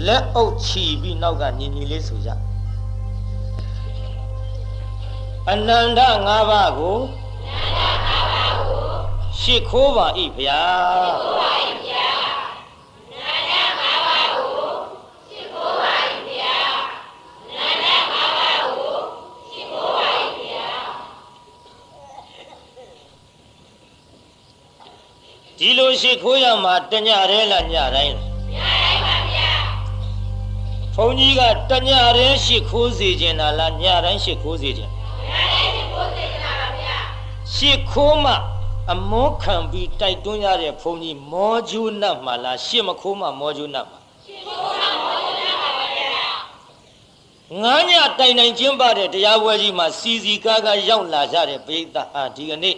လက်အုပ်ချီပြီးနောက်ကညီညီလေးဆိုကြအနန္တ၅ပါးကိုရှ िख ိုးပါ၏ဗျာဒီလိုရှ िख ိုးရမှာတညရဲလားညတိုင်းလားညတိုင်းပါဗျာဘုန်းကြီးကတညရဲရှ िख ိုးစေခြင်းလားညတိုင်းရှ िख ိုးစေခြင်းညတိုင်းရှ िख ိုးစေခြင်းပါဗျာရှ िख ိုးမှအမွန်းခံပြီးတိုက်တွန်းရတဲ့ဘုန်းကြီးမောကျူးနတ်မှာလားရှ မခိုးမှမောကျူးနတ်မှာရှ ခိုးမှမောကျူးနတ်ပါဗျာငါးညတိုင်တိုင်ကျင်းပတဲ့တရားပွဲကြီးမှာစီစီကားကားရောက်လာကြတဲ့ပိဋကဟာဒီကနေ့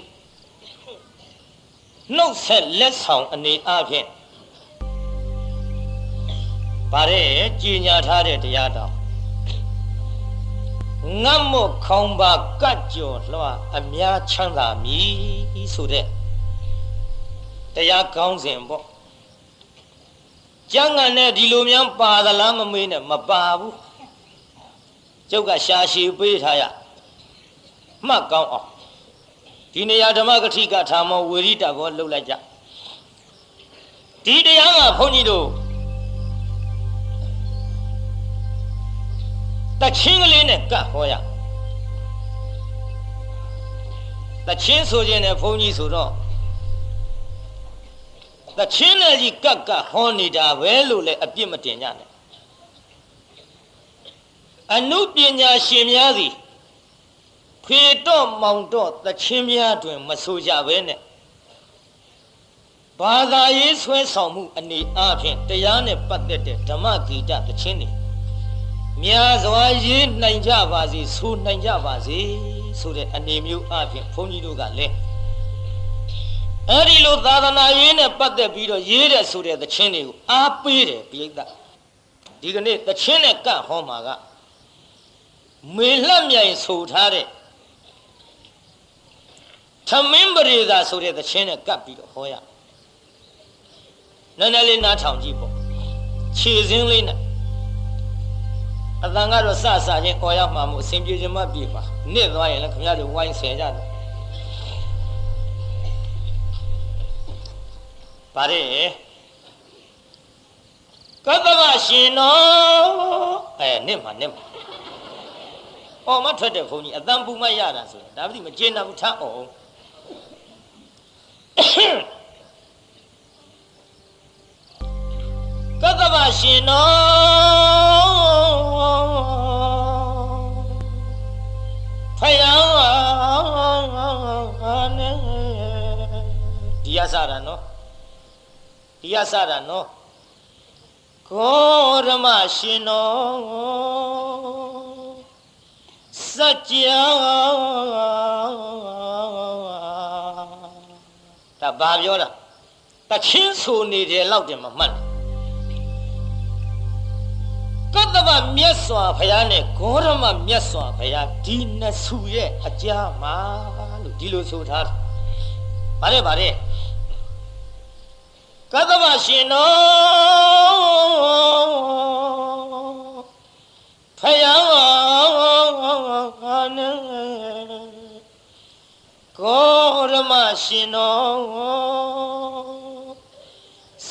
နှုတ်ဆက်လက်ဆောင်အနေအချင်းဗါတဲ့ကြည်ညာထားတဲ့တရားတော်ငတ်မို့ခေါင်းပါကတ်ကြော်လွှာအများချမ်းသာမည်ဆိုတဲ့တရားကောင်းစဉ်ပေါ့ကျမ်းဂန်နဲ့ဒီလိုများပါသလားမမေးနဲ့မပါဘူးကျုပ်ကရှာရှည်ပေးထားရမှတ်ကောင်းအောင်ဒီနေရာဓမ္မကတိကထာမောဝေရိတဘောလှုပ်လိုက်ကြဒီတရားကဘုန်းကြီးတို့တချင်းကလေးနဲ့ကတ်ဟောရတချင်းဆိုခြင်းနဲ့ဘုန်းကြီးဆိုတော့တချင်းနဲ့ကြီးကတ်ဟောနေတာပဲလို့လည်းအပြစ်မတင်ကြနဲ့အနုပညာရှင်များသည်ဖေတော့မောင်တော့တချင်းများတွင်မဆိုကြပဲနဲ့ဘာသာရေးဆွဲဆောင်မှုအနေအချင်းတရားနဲ့ပတ်သက်တဲ့ဓမ္မဂီတတချင်းတွေများစွာရေးနိုင်ကြပါစေဆိုနိုင်ကြပါစေဆိုတဲ့အနေမျိုးအချင်းဘုန်းကြီးတို့ကလည်းအဲ့ဒီလိုသာသနာရေးနဲ့ပတ်သက်ပြီးတော့ရေးတဲ့ဆိုတဲ့တချင်းတွေကိုအားပေးတယ်ပိဋကဒီကနေ့တချင်းနဲ့ကတ်ဟောမှာကမေလှမြိုင်ဆိုထားတဲ့သမင်းပရိသာဆိုတဲ့သချင်းနဲ့ကပ်ပြီးတော့ဟောရနည်းနည်းလေးနားထောင်ကြည့်ပေါ့ခြေစင်းလေးနဲ့အတန်ကတော့စချင်းဟောရမှာမို့အစဉ်ပြေခြင်းမပြေပါနစ်သွားရင်လည်းခင်ဗျားတို့ဝိုင်းဆယ်ကြတယ်ဗါတဲ့ကတ္တဗရှင်တော်နစ်မှာအော်မထွက်တဲ့ဘုန်းကြီးအတန်ပူမရတာဆိုရင်ဒါမှမကျေနပ်ဘူးထအောင်ကတ္တဗရှင်တော်ဖယားနဲ့ဒီရစတာနော်ကောရမရှင်တော်စัจ जा ဒါဘာပြောတာတချင်းဆိုနေတယ်လောက်တယ်မမှတ်ကတ္တဗမြတ်စွာဘုရားနဲ့ဂေါရမမြတ်စွာဘုရားဒီနှစ်စုရဲ့အကြားမှာလို့ဒီလိုဆိုထားတယ်ဗါတဲ့ကတ္တဗရှင်တော်ဖယားနဲ့ဂေါရမရှင်တော်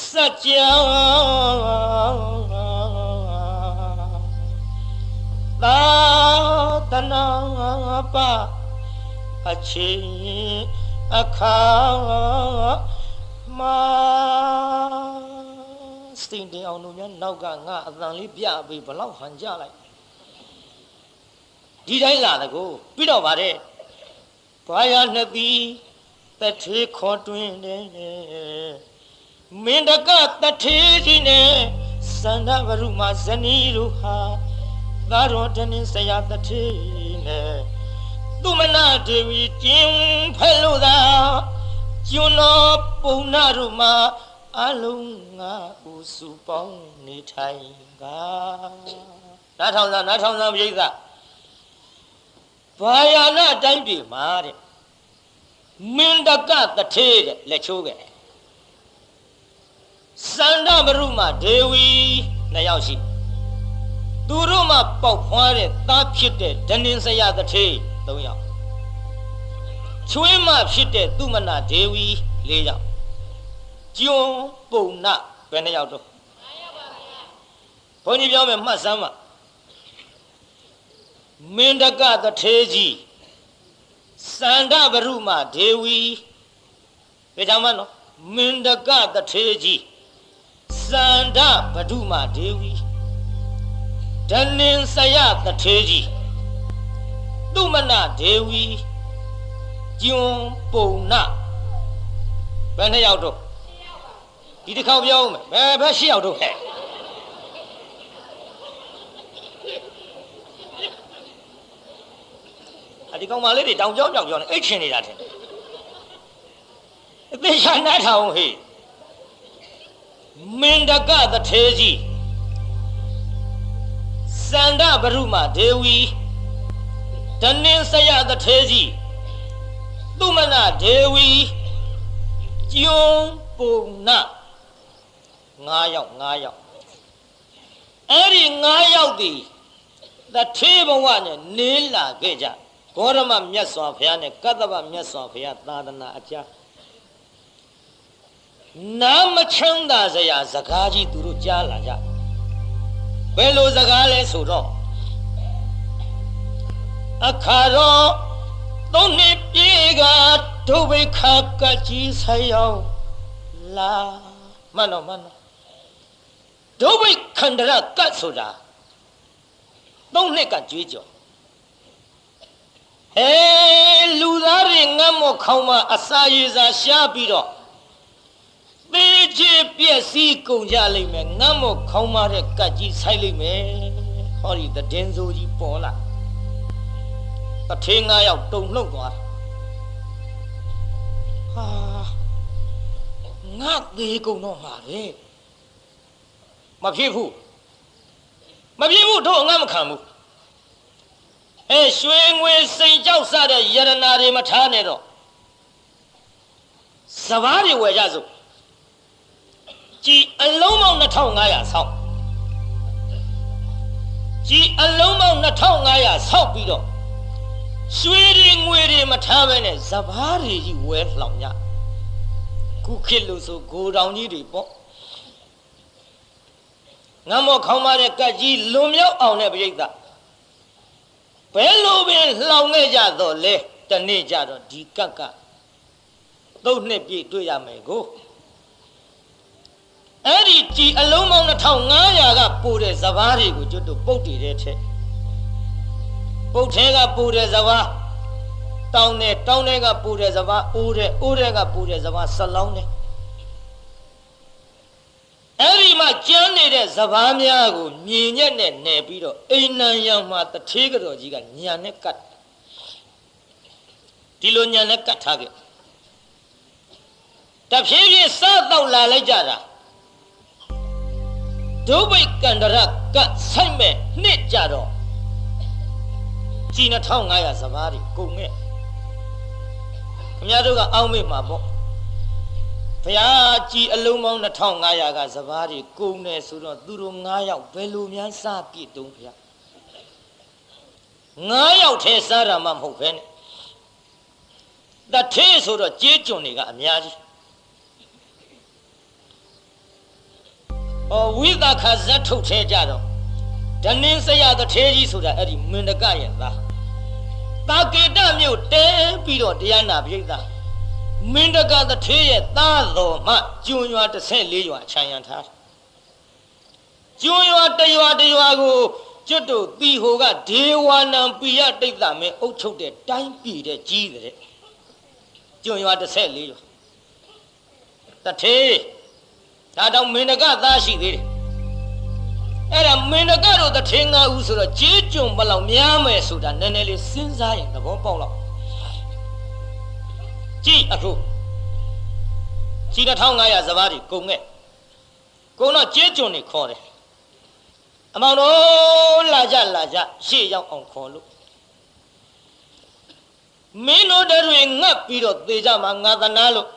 စัจ जा သာသနာပအချင်းအခါမာစိတ်တင်အောင်တို့များနောက်ကငါအတန်လေးပြပေးဘလောက်ဟန်ကြလိုက်ဒီတိုင်းလာတကူပြီးတော့ဗါတဲ့ဘာရနှစ်ပြီးတထေခေါ်တွင်တယ်မင်းတကတထေကြီးနဲ့စန္ဒဗရုမဇနီးတို့ဟာသာတော်တနည်းဆရာတထေနဲ့သူမနာဒေဝီကျင်းဖဲလို့သာကျွန်းတော်ပုံနာတို့မှာအလုံးငါဦးစုပေါင်းနေထိုင်ကနားထောင်သာပြိဿဘာယာနာတိုင်းပြည်မှာတဲ့မင်းတကတထေတဲ့လက်ချိုးခဲ့စန္ဒဗရုမဒေဝီ နှစ်ယောက်ရှိသူတို့မှပေါက်ဖွားတဲ့သားဖြစ်တဲ့ဒနင်းစရတထေး၃ယောက်ချွေးမဖြစ်တဲ့သူမနာဒေဝီ၄ယောက်ကျွန်းပုံနာဘယ်နှယောက်တော့ဘုန်းကြီးပြောမယ်မှတ်စမ်းပါမင်းတကတထေးကြီးစန္ဒဗရုမဒေဝီဒါကြောင့်မနော်မင်းတကတထေးကြီးစန္ဒဗရုမဒေဝီဒနင်းစရတထေးကြီးသူမနာဒေဝီကျွန်းပုံနာဘယ်နှယောက်တော့ဒီတစ်ခေါက်ပြောဦးမယ်ဘယ်၈ယောက်တော့ဟဲ့ဒီကောင်မလေးတွေတောင်ကြောက်ကြောက်ကြောက်နေအိတ်ချင်နေတာတဲ့အသေးချာနားထောင်ဟေ့မင်းတကတထေးကြီးစန္ဒဗရုမဒေဝီဒနင်းစရတထေးကြီးသူမနာဒေဝီကျွန်းပုံနာ9ယောက်အဲ့ဒီ9ယောက်ဒီတထေးဘဝနဲ့နေလာခဲ့ကြဂေါရမမြတ်စွာဘုရားနဲ့ကတ္တဗမြတ်စွာဘုရားသာသနာအကြားနာမချမ်းသာစရာစကားကြီးသူတို့ကြားလာကြဘယ်လိုစကားလဲဆိုတော့အခါတော့သုံးနှစ်ပြေကဒုဗိခကကြီးဆိုင်ရောက်လာမနော်ဒုဗိခန္ဒရကတ်ဆိုတာသုံးနှစ်ကကြွေးကြော်လူသားတွေငတ်မော့ခေါင်းမှာအစာရေစာရှားပြီးတော့သေချေပြည့်စည်ကုန်ကြလိမ့်မယ်ငတ်မော့ခေါင်းမှာတဲ့ကတ်ကြီးဆိုင်လိမ့်မယ်ဟောဒီသင်းစိုးကြီးပေါ်လာတထေး9ယောက်တုံလှုပ်သွားဟာငါသေးကုန်တော့မှာလေမဖြစ်ဘူးတို့ငါမခံဘူးရွှေငွေစိန်ကြောက်စတဲ့ယရနာတွေမထားနဲ့တော့စဘာတွေဝယ်ကြစို့ကြည်အလုံးပေါင်း2500ဆောက်ကြည်အလုံးပေါင်း2500ဆောက်ပြီးတော့ရွှေတွေငွေတွေမထားဘဲနဲ့စဘာတွေကြီးဝယ်လှောင်ကြခုခေတ်လို့ဆိုဂိုတောင်ကြီးတွေပေါ့ငတ်မော့ခေါင်းမတဲ့ကတ်ကြီးလွန်မြောက်အောင်တဲ့ပြိဿဘယ်လိုပင်လှောင်ခဲ့ကြတော့လဲတနေ့ကြတော့ဒီကတ်ကသုံးနှစ်ပြည့်တွေ့ရမယ်ကိုအဲ့ဒီကြည်အလုံးပေါင်း2500ကပို့တဲ့စဘာတွေကိုကျွတ်တို့ပုတ်တည်တဲ့ထက်ပုတ်ထဲကပို့တဲ့စဘာတောင်းတဲ့ကပို့တဲ့စဘာအိုးတဲ့ကပို့တဲ့စဘာဆက်လောင်းတဲ့အဲ့ဒီမှာကျန်းနေတဲ့စဘာများကိုမြင်ညက်နဲ့နယ်ပြီးတော့အိမ်နံရောင်မှာတထေးကတော်ကြီးကညာနဲ့ကတ်ဒီလိုညာနဲ့ကတ်ထားခဲ့တဖြည်းဖြည်းစားတော့လာလိုက်ကြတာဒုဗိကန္ဒရကတ်ဆိုင်မဲ့နှစ်ကြတော့ကြည်2500စဘာတွေကုန်ခဲ့ခင်ဗျားတို့ကအောင်းမေ့မှာပေါ့ဘုရားကြည်အလုံးပေါင်း2500ကစဘာတွေကုန်တယ်ဆိုတော့သူတို့9ယောက်ဘယ်လိုများစားပြည့်တုံးဘုရား9ယောက်ထဲစားတာမှမဟုတ်ပဲနဲ့တထေးဆိုတော့ကြေးကျွန်တွေကအများကြီးဝိသခဇတ်ထုတ်ထဲကြတော့ဒနင်းစရတထေးကြီးဆိုတာအဲ့ဒီမင်းတကရဲ့သားတာကေတမြို့တဲပြီးတော့တရားနာပြိဿမင်းတကတထေးရဲ့သားတော်မှကျွန်းရွာ14ရွာခြံရံထားကျွန်းရွာတရွာကိုကျွတ်တို့တီဟိုကဒေဝနံပိယတိတ်တမင်းအုပ်ချုပ်တဲ့တိုင်းပြည်တဲ့ကြီးတဲ့ကျွန်းရွာ14ရွာတထေးဒါတော့မင်းတကသားရှိသေးတယ်အဲ့ဒါမင်းတကတော့တထေး9ဦးဆိုတော့ကြေးကျွန်ဘလောက်များမယ်ဆိုတာနည်းနည်းလေးစဉ်းစားရင်သဘောပေါက်လောက်ကြည့်အခုကြည်2500စဘာတွေကုန်ခဲ့ကုန်တော့ကြေးကျွန်တွေခေါ်တယ်အမောင်တို့လာကြရှေ့ရောက်အောင်ခေါ်လို့မင်းတို့တွေငတ်ပြီးတော့သေကြမှာငါသနာလို့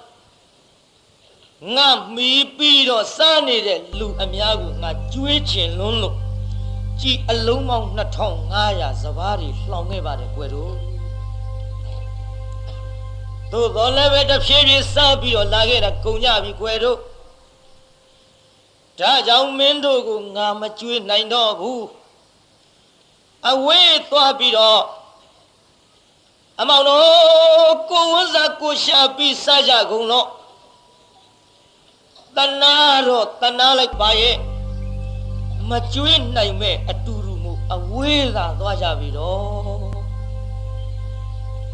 ငါမီးပြီးတော့စားနေတဲ့လူအများကိုငါကျွေးချင်လွန်းလို့ကြည်အလုံးပေါင်း2500စပါးတွေလှောင်ခဲ့ပါတယ်ကွယ်တို့သို့တော်လည်းပဲတစ်ဖြည်းဖြည်းစားပြီးတော့လာခဲ့တာကုန်ကြပြီကွယ်တို့ဒါကြောင့်မင်းတို့ကိုငါမကျွေးနိုင်တော့ဘူးအဝေးသွားပြီးတော့အမောင်တို့ကိုဝန်းစားကိုရှာပြီးစားကြကုန်တော့တနာတော့တနာလိုက်ပါရဲ့မကျွေးနိုင်မဲ့အတူတူမို့အဝေးသာသွားကြပြီတော့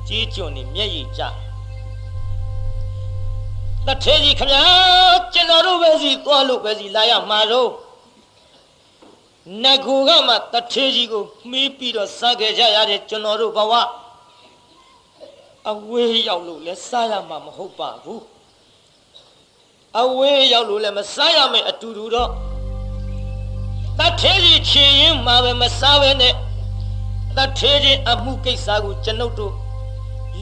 ကြီးကျွန်းနေမျက်ရည်ကျတထဲကြီးခမညာကျွန်တော်တို့ပဲစီသွားလို့ပဲစီလာရမှာတော့နဂူကမှတထဲကြီးကိုမှီးပြီးတော့စားခဲ့ကြရတဲ့ကျွန်တော်တို့ဘဝအဝေးရောက်လို့လဲစားရမှာမဟုတ်ပါဘူးအဝေးရောက်လို့လဲမစားရမယ့်အတူတူတော့တထဲကြီးချင်ရင်မှာပဲမစားပဲနဲ့တထဲကြီးအမှုကိစ္စကိုကျွန်ုပ်တို့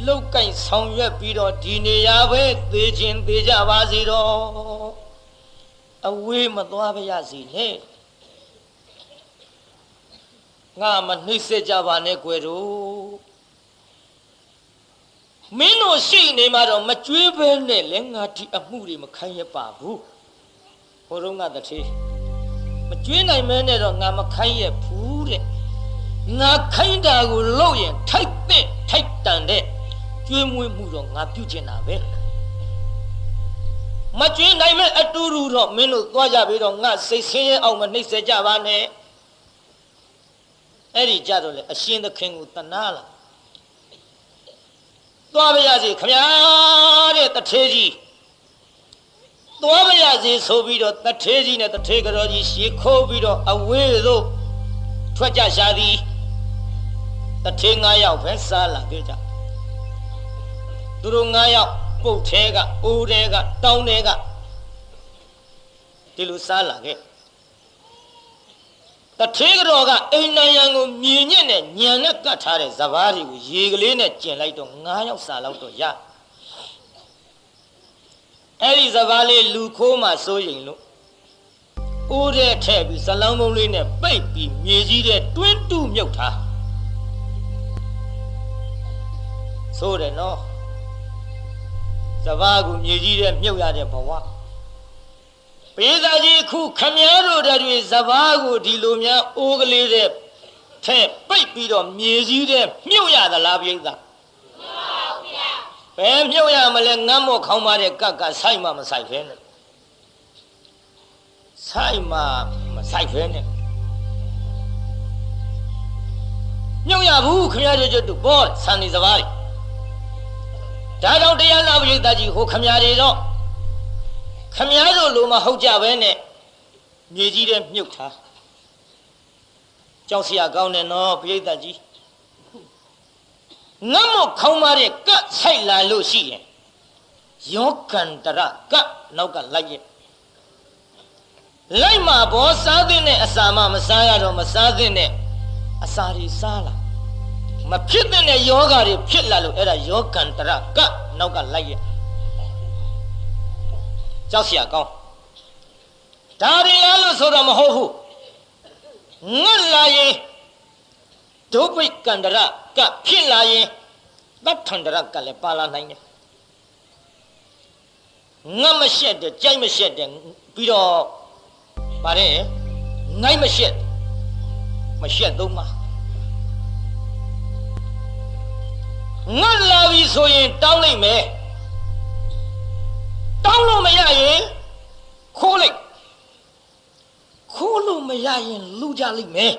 လုတ်ကင်ဆောင်ရွက်ပြီးတော့ဒီနေရာပဲသေခြင်းသေကြပါစေတော့အဝေးမသွားပါရစေနဲ့ငါမနှိမ့်ဆက်ကြပါနဲ့ကွယ်တို့မင်းတို့ရှိနေမှာတော့မကြွေးပဲနဲ့လဲငါဒီအမှုတွေမခိုင်းရပါဘူးဟိုတုန်းကတည်းမကြွေးနိုင်မဲနဲ့တော့ငါမခိုင်းရဘူးတဲ့ငါခိုင်းတာကိုလို့ရင်ထိုက်တဲ့ထိုက်တန်တဲ့ကျွေးမွေးမှုတော့ငါပြုကျင်တာပဲမကြွေးနိုင်မဲ့အတူတူတော့မင်းတို့သွားကြပြီးတော့ငါစိတ်ဆင်းရဲအောင်မနှိမ့်ဆက်ကြပါနဲ့အဲ့ဒီကြတော့လေအရှင်သခင်ကိုတနာလာသွားပါရစေခမညာတဲ့တထေးကြီးသွားပါရစေဆိုပြီးတော့တထေးကြီးနဲ့တထေးကတော်ကြီးရှေးခိုးပြီးတော့အဝေးသို့ထွက်ကြရှာသည်တထေး9ယောက်ပဲစားလာခဲ့ကြသူတို့9ယောက်ပုတ်ထဲကအိုးထဲကတောင်းထဲကဒီလိုစားလာခဲ့တထေးကတော်ကအိမ်နိုင်ရန်ကိုမြင်ညက်နဲ့ညံနဲ့ကတ်ထားတဲ့စပါးတွေကိုရေကလေးနဲ့ကျင်လိုက်တော့9ယောက်စားလောက်တော့ရအဲ့ဒီစပါးလေးလူခိုးမှစိုးရင်လို့အိုးထဲထည့်ပြီးဇလောင်းပုံးလေးနဲ့ပိတ်ပြီးမြေကြီးထဲတွင်းတူးမြုပ်ထားဆိုတယ်နော်စပါးကိုမြေကြီးထဲမြုပ်ရတဲ့ဘဝပေးသားကြီးခုခမည်းတော်တွေစပါးကိုဒီလိုများအိုးကလေးတဲ့ထဲပိတ်ပြီးတော့မြေကြီးထဲမြုပ်ရသလားပြိဿမဟုတ်ဗျာဘယ်မြုပ်ရမလဲငတ်မော့ခေါင်းပါတဲ့ကတ်ကဆိုင်မှမဆိုင်ဖဲနဲ့ဆိုင်မှမဆိုင်ဖဲနဲ့မြုပ်ရဘူးခမည်းတော်တို့ဘောဆန်နေစပါးတွေဒါကြောင့်တရားနာပြိဿကြီးဟိုခမည်းတွေတော့ခမည်းတော်လိုမဟုတ်ကြပဲနဲ့မြေကြီးထဲမြုပ်ထားကြောက်စရာကောင်းတယ်နော်ပြိဿကြီးငတ်မော့ခေါင်းပါတဲ့ကတ်ဆိုင်လာလို့ရှိရင်ယောကန္တရကတ်နောက်ကလိုက်ရဲ့လိုက်မှာဘောစားတဲ့အစာမှမစားရတော့မစားတဲ့အစာတွေစားလာမဖြစ်တဲ့ယောဂါတွေဖြစ်လာလို့အဲ့ဒါယောကန္တရကတ်နောက်ကလိုက်ရဲ့ကြောက်စရာကောင်းဒါတွေလားလို့ဆိုတော့မဟုတ်ဘူးငတ်လာရင်ဒုပိကန္တရကဖြစ်လာရင်သတ္ထန္တရကလည်းပါလာနိုင်တယ်ငတ်မရှက်တဲ့ကြိုက်မရှက်တဲ့ပြီးတော့ပါတယ်ငိုက်မရှက်သုံးပါငတ်လာပြီဆိုရင်တောင်းလိုက်မယ်တောင်းလို့မရရင်ခိုးလိုက်ခိုးလို့မရရင်လူကြလိမ့်မယ်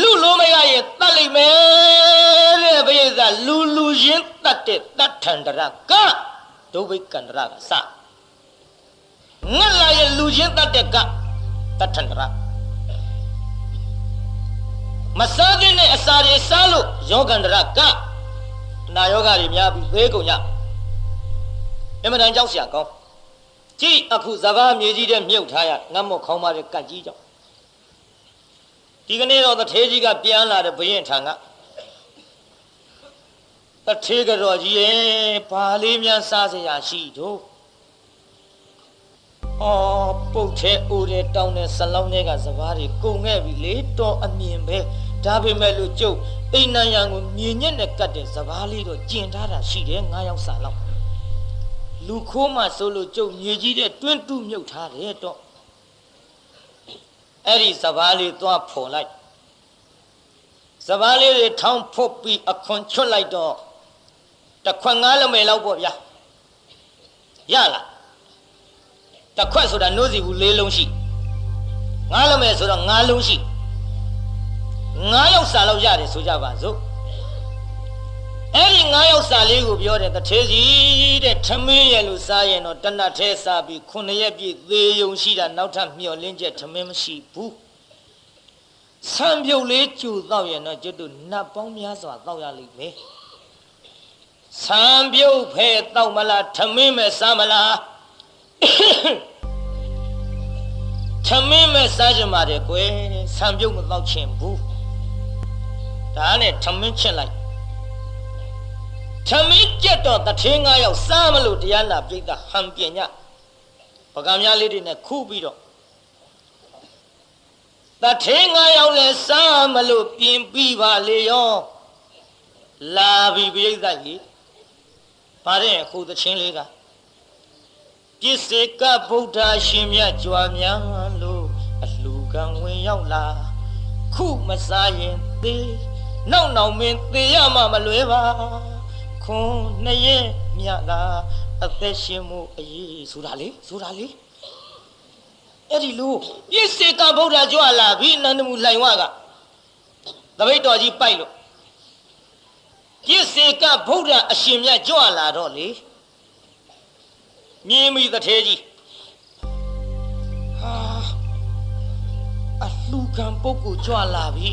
လူလို့မရရင်တတ်လိမ့်မယ်တဲ့ဘိယသာလူချင်းတတ်တဲ့တတ်ထန္တရကဒုဗိကန္တရကစငတ်လာရင်လူချင်းတတ်တဲ့ကတတ်ထန္တရမစားတဲ့အစာတွေစားလို့ယောဂန္တရကနာယောဂတွေများပြီးသေးကုန်ကြအမှန်တန်ကြောက်စရာကောင်းကြည့်အခုစပါးမြေကြီးတဲ့မြုပ်ထားရငတ်မော့ခေါင်းပါတဲ့ကတ်ကြီးကြောင့်ဒီကနေ့တော့တထေးကြီးကပြန်လာတဲ့ဘုရင်ထံက တထေးကြော်ကြီးရဲ့ဘာလေးများစားစရာရှိတို့အော်ပုတ်ထဲအိုးတဲ့တောင်းတဲ့ဆလောင်းတွေကစဘာတွေကုန်ခဲ့ပြီလေတော်အမြင်ပဲဒါပေမဲ့လို့ကျုပ်အိမ်နံရံကိုမြင်ညက်နဲ့ကတ်တဲ့စဘာလေးတော့ကျင်ထားတာရှိတယ်9ယောက်စာလောက်လူခိုးမှဆိုလို့ကျုပ်မြေကြီးတဲ့တွင်းတူးမြုပ်ထားတယ်တော့အဲ့ဒီစဘာလေးသွားဖော်လိုက်စဘာလေးတွေထောင်းဖုတ်ပြီးအခွန်ချွတ်လိုက်တော့တခွက်9လမယ်လောက်ပေါ့ဗျာရလားတခွက်ဆိုတာနိုးစီဘူး4လုံးရှိ9လမယ်ဆိုတော့9လုံးရှိ9ယောက်စာလောက်ရတယ်ဆိုကြပါစို့အဲ့ဒီ9ယောက်စာလေးကိုပြောတယ်တထေးစီတဲ့ထမင်းရဲ့လို့စားရင်တော့တနတ်သေးစားပြီး9ရက်ပြည့်သေးယုံရှိတာနောက်ထပ်မျောလင်းချက်ထမင်းမရှိဘူးဆံပြုတ်လေးကျူတော့ရင်တော့ကျွတ်တို့နတ်ပေါင်းများစွာတောက်ရလိမ့်မယ်ဆံပြုတ်ဖဲတောက်မလားထမင်းမဲ့စားမလားထမင်းမဲ့စားကြမှာတယ်ကွယ်ဆံပြုတ်မတောက်ချင်ဘူးဒါနဲ့ထမင်းချက်လိုက်ထမင်းကြက်တော့တထင်း9ယောက်စားမလို့တရားနာပြိတ္တာဟန်ပြညပကံများလေးတွေနဲ့ခူးပြီးတော့တထင်း9ယောက်လဲစားမလို့ပြင်ပြီးပါလေရောလာပြီပြိတ္တာကြီးဗါတဲ့အခုတချင်းလေးကပြစ္ဆေကဗုဒ္ဓရှင်မြတ်ကြွားများလို့အလှကံဝင်ရောက်လာခုမစားရင်သေးနောက်မင်းသေးရမှမလွဲပါခွန်နှစ်ရက်မြတ်သာအသက်ရှင်မှုအရေးဆိုတာလေအဲ့ဒီလိုပြစ္ဆေကဗုဒ္ဓကြွလာပြီနန္ဒမူလှိုင်ဝကတပိတ်တော်ကြီးပိုက်လို့ပြစ္ဆေကဗုဒ္ဓအရှင်မြတ်ကြွလာတော့လေမြင်မိတထေးကြီးဟာအလှကံပုဂ္ဂိုလ်ကြွလာပြီ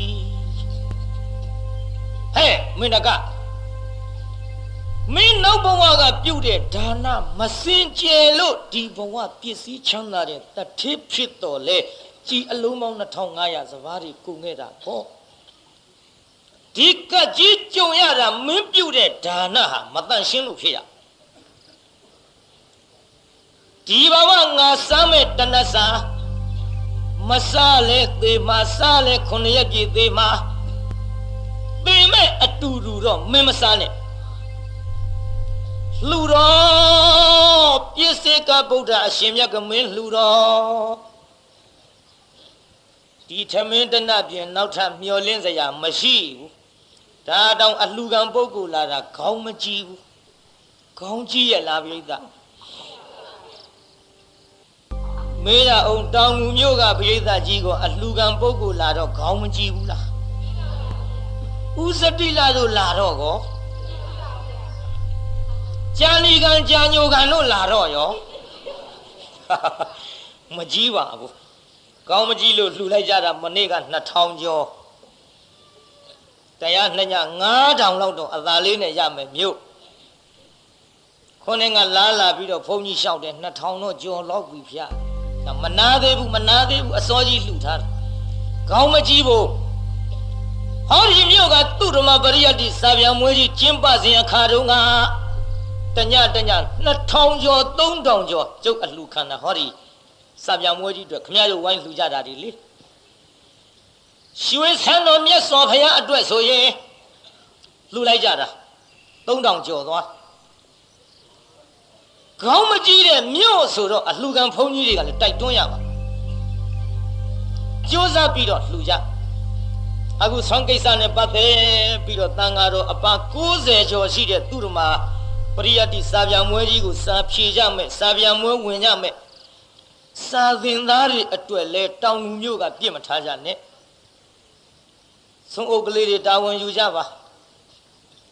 ဟဲ့မင်းကမင်းနောက်ဘဝကပြုတ်တဲ့ဒါနမစင်ကြယ်လို့ဒီဘဝပစ္စည်းချမ်းသာတဲ့တထေးဖြစ်တော်လဲကြည်အလုံးပေါင်း2500စဘာတွေကုန်ခဲ့တာပေါ့ဒီကကြီးကြုံရတာမင်းပြုတ်တဲ့ဒါနဟာမတန့်ရှင်းလို့ဖြစ်ရဒီဘဝငါစားမဲ့တဏ္ဍာမစားလဲသေမစားလဲ9ရက်ပြည့်သေမသေမဲ့အတူတူတော့မင်းမစားနဲ့လှူတော်ပြစ္ဆေကဗုဒ္ဓအရှင်မြတ်ကမင်းလှူတော်ဒီထမင်းတနတ်ပြင်နောက်ထပ်မျောလင်းစရာမရှိဘူးဒါတောင်အလှကံပုဂ္ဂိုလ်လာတာခေါင်းမကြည့်ဘူးခေါင်းကြည့်ရလားပြိဿမေးရအောင်တောင်ငူမြို့ကပြိဿကြီးကအလှကံပုဂ္ဂိုလ်လာတော့ခေါင်းမကြည့်ဘူးလားဥစတိလာတို့လာတော့ကောကြာလီကံကြာညိုကံတို့လာတော့ရောမကြည့်ပါဘူးကောင်းမကြည့်လို့လှူလိုက်ကြတာမနေ့က2000ကျော်တရားနှစ်ည9000လောက်တော့အသာလေးနဲ့ရမယ်မြို့ခုနှစ်ကလာပြီးတော့ဘုန်းကြီးလျှောက်တယ်2000တော့ကျော်လောက်ပြီဖျားမနာသေးဘူးအစောကြီးလှူထားတယ်ကောင်းမကြည့်ဖို့ဟောဒီမြို့ကသူ့ဓမ္မပရိယတ္တိစာပြန်မွေးကြီးကျင်းပစဉ်အခါတုန်းကတည2000ကျော်3000ကျော်ကျုပ်အလှခံတာဟောဒီစာပြန်မွေးကြီးအတွက်ခမရတို့ဝိုင်းလှူကြတာဒီလေရွှေဆန်းတော်မြတ်စွာဘုရားအတွက်ဆိုရင်လှူလိုက်ကြတာ3000ကျော်သွားခေါင်းမကြီးတဲ့မြို့ဆိုတော့အလှခံဘုန်းကြီးတွေကလည်းတိုက်တွန်းရပါကြိုးစားပြီးတော့လှူကြအခုဆောင်းကိစ္စနဲ့ပတ်သက်ပြီးတော့တန်ဃာတော်အပါ90ကျော်ရှိတဲ့သူတို့မှာပရိယတ္တိစာပြန်မွဲကြီးကိုစာဖြေကြမယ်စာပြန်မွဲဝင်ကြမယ်စာသင်သားတွေအတွက်လဲတောင်ငူမြို့ကပြစ်မထားကြနဲ့ဆုံးအုပ်ကလေးတွေတာဝန်ယူကြပါ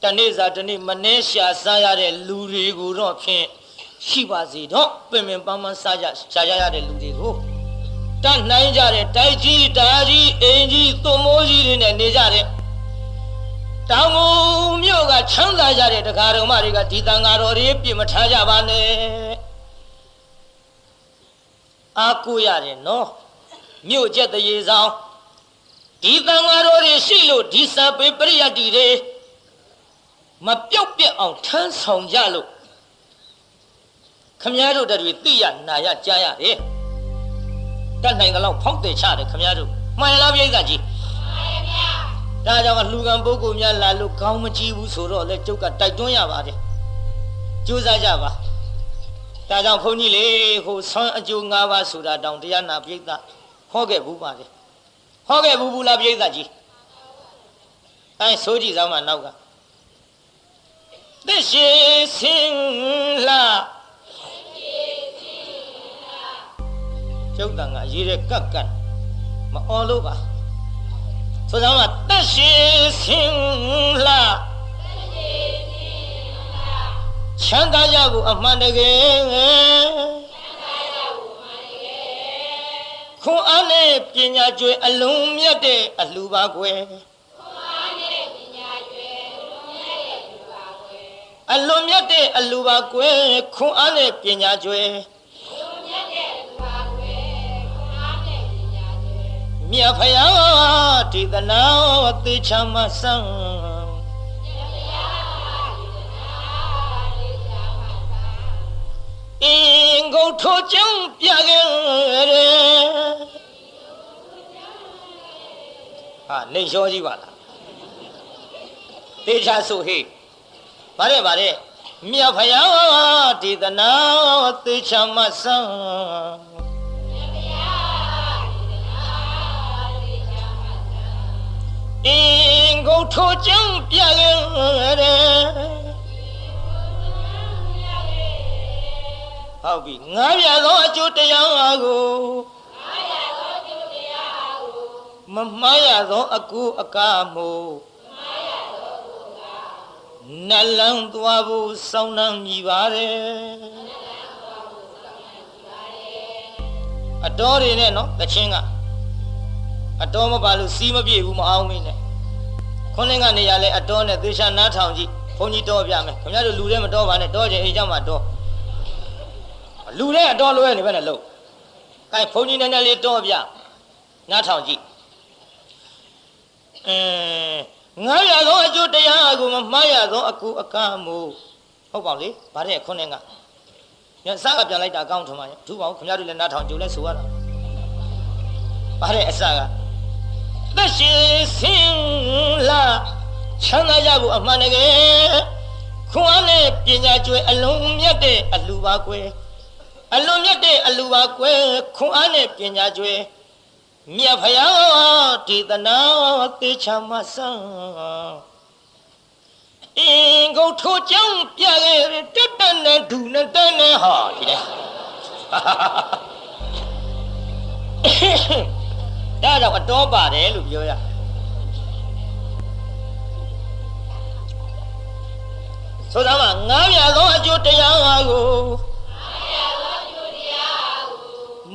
တနေ့စာတနေ့မနှဲရှာစားရတဲ့လူတွေကိုတော့ဖြင့်ရှိပါစေတော့ပင်ပင်ပန်းပန်းစားကြရတဲ့လူတွေကိုတတ်နိုင်ကြတဲ့တိုက်ကြီးတာကြီးအင်ကြီးသွမိုးကြီးတွေနဲ့နေကြတဲ့တောင်ငူမြို့ကချမ်းသာကြတဲ့တရားတော်မတွေကဒီတန်ဃာတော်တွေပြစ်မထားကြပါနဲ့အားကိုးရတယ်နော်မြို့ကျက်တရေဆောင်ဒီတန်ဃာတော်တွေရှိလို့ဒီစာပေပရိယတ္တိတွေ မပြုတ်ပြက်အောင်ထမ်းဆောင်ကြလို့ခမည်းတော်တွေသိရနာရကြားရတယ်တတ်နိုင်သလောက်ဖောက်တယ်ချတယ်ခမည်းတော်မှန်လားပြိဿကြီးမှန်ပါဗျာဒါကြောင့်လူကံပုဂ္ဂိုလ်များလာလို့ခေါင်းမကြည့်ဘူးဆိုတော့လေကျုပ်ကတိုက်တွန်းရပါတယ်ကြိုးစားကြပါဒါကြောင့်ဘုန်းကြီးလေဟိုဆွမ်းအကျိုး၅ပါးဆိုတာတောင်တရားနာပြိဿဟောခဲ့ဘူးပါလေဟောခဲ့ဘူးလားပြိဿကြီးအဲဆိုကြည့်စမ်းမနောက်ကသက်ရှိစင်လာကျုပ်တန်ကရေးတဲ့ကတ်မအော်လို့ပါဆိုစမ်းမသက်ရှိစင်လာချမ်းသာကြဖို့အမှန်တကယ်ခွန်အားနဲ့ပညာကျွယ်အလုံးမြတ်တဲ့အလှပါကွယ်အလွန်မြတ်တဲ့အလှပါကွယ်ခွန်အားနဲ့ပညာကျွယ်မြတ်ဖယားဒေသနာသေချာမဆန်းအင်းကိုထိုးကြောင်းပြခဲ့တယ်ဟာနေလျှောကြီးပါလားသေချာဆိုဟေးဗါတဲ့မြတ်ဖယားဒေသနာသေချာမဆန်းအင်းကိုထိုးကြောင်းပြခဲ့တယ်ဟုတ်ပြီငါးပြသောအကျိုးတရားကိုမမှားရသောအကူအကားမို့နလန်းသွားဖို့စောင်းနှံမိပါတယ်အတော်တွေနဲ့နော်တချင်းကအတော်မပါလို့စီးမပြေဘူးမအောင်မင်းနဲ့ခွန်းလင်းကနေရလဲအတော်နဲ့သေချာနားထောင်ကြည့်ဘုန်းကြီးတော်ပြမယ်ခင်ဗျားတို့လူတွေမတော်ပါနဲ့တော်ချင်အိမ်ကြောင့်မှတော်လူတဲ့အတော်လွဲနေပဲနဲ့လို့အဲဘုန်းကြီးနည်းနည်းလေးတော်ပြနားထောင်ကြည့်ငါရသောအကျိုးတရားကိုမမှားရသောအကူအကားမို့ဟုတ်ပါလေဗါတဲ့ခွန်းလင်းကညစကပြန်လိုက်တာအကောင်းထမရဒုပါဦးခင်ဗျားတို့လည်းနားထောင်ကြိုလဲဆိုရတာဗါတဲ့အစကသက်ရှိစင်လာချမ်းသာကြဖို့အမှန်တကယ်ခွန်အားနဲ့ပညာကျွယ်အလုံးမြတ်တဲ့အလှပါကွယ်အလုံးမြတ်တဲ့အလှပါကွယ်ခွန်အားနဲ့ပညာကျွယ်မြတ်ဖယားဒေသနာသေချာမဆန်းအင်းကိုထိုးကြောင်းပြခဲ့တက်တနဲ့ဒူနဲ့တန်းနဲ့ဟာဒီလေဒါကြောင့်အတော်ပါတယ်လို့ပြောရဆိုတော့ငါးပြသောအကျိုးတရားကို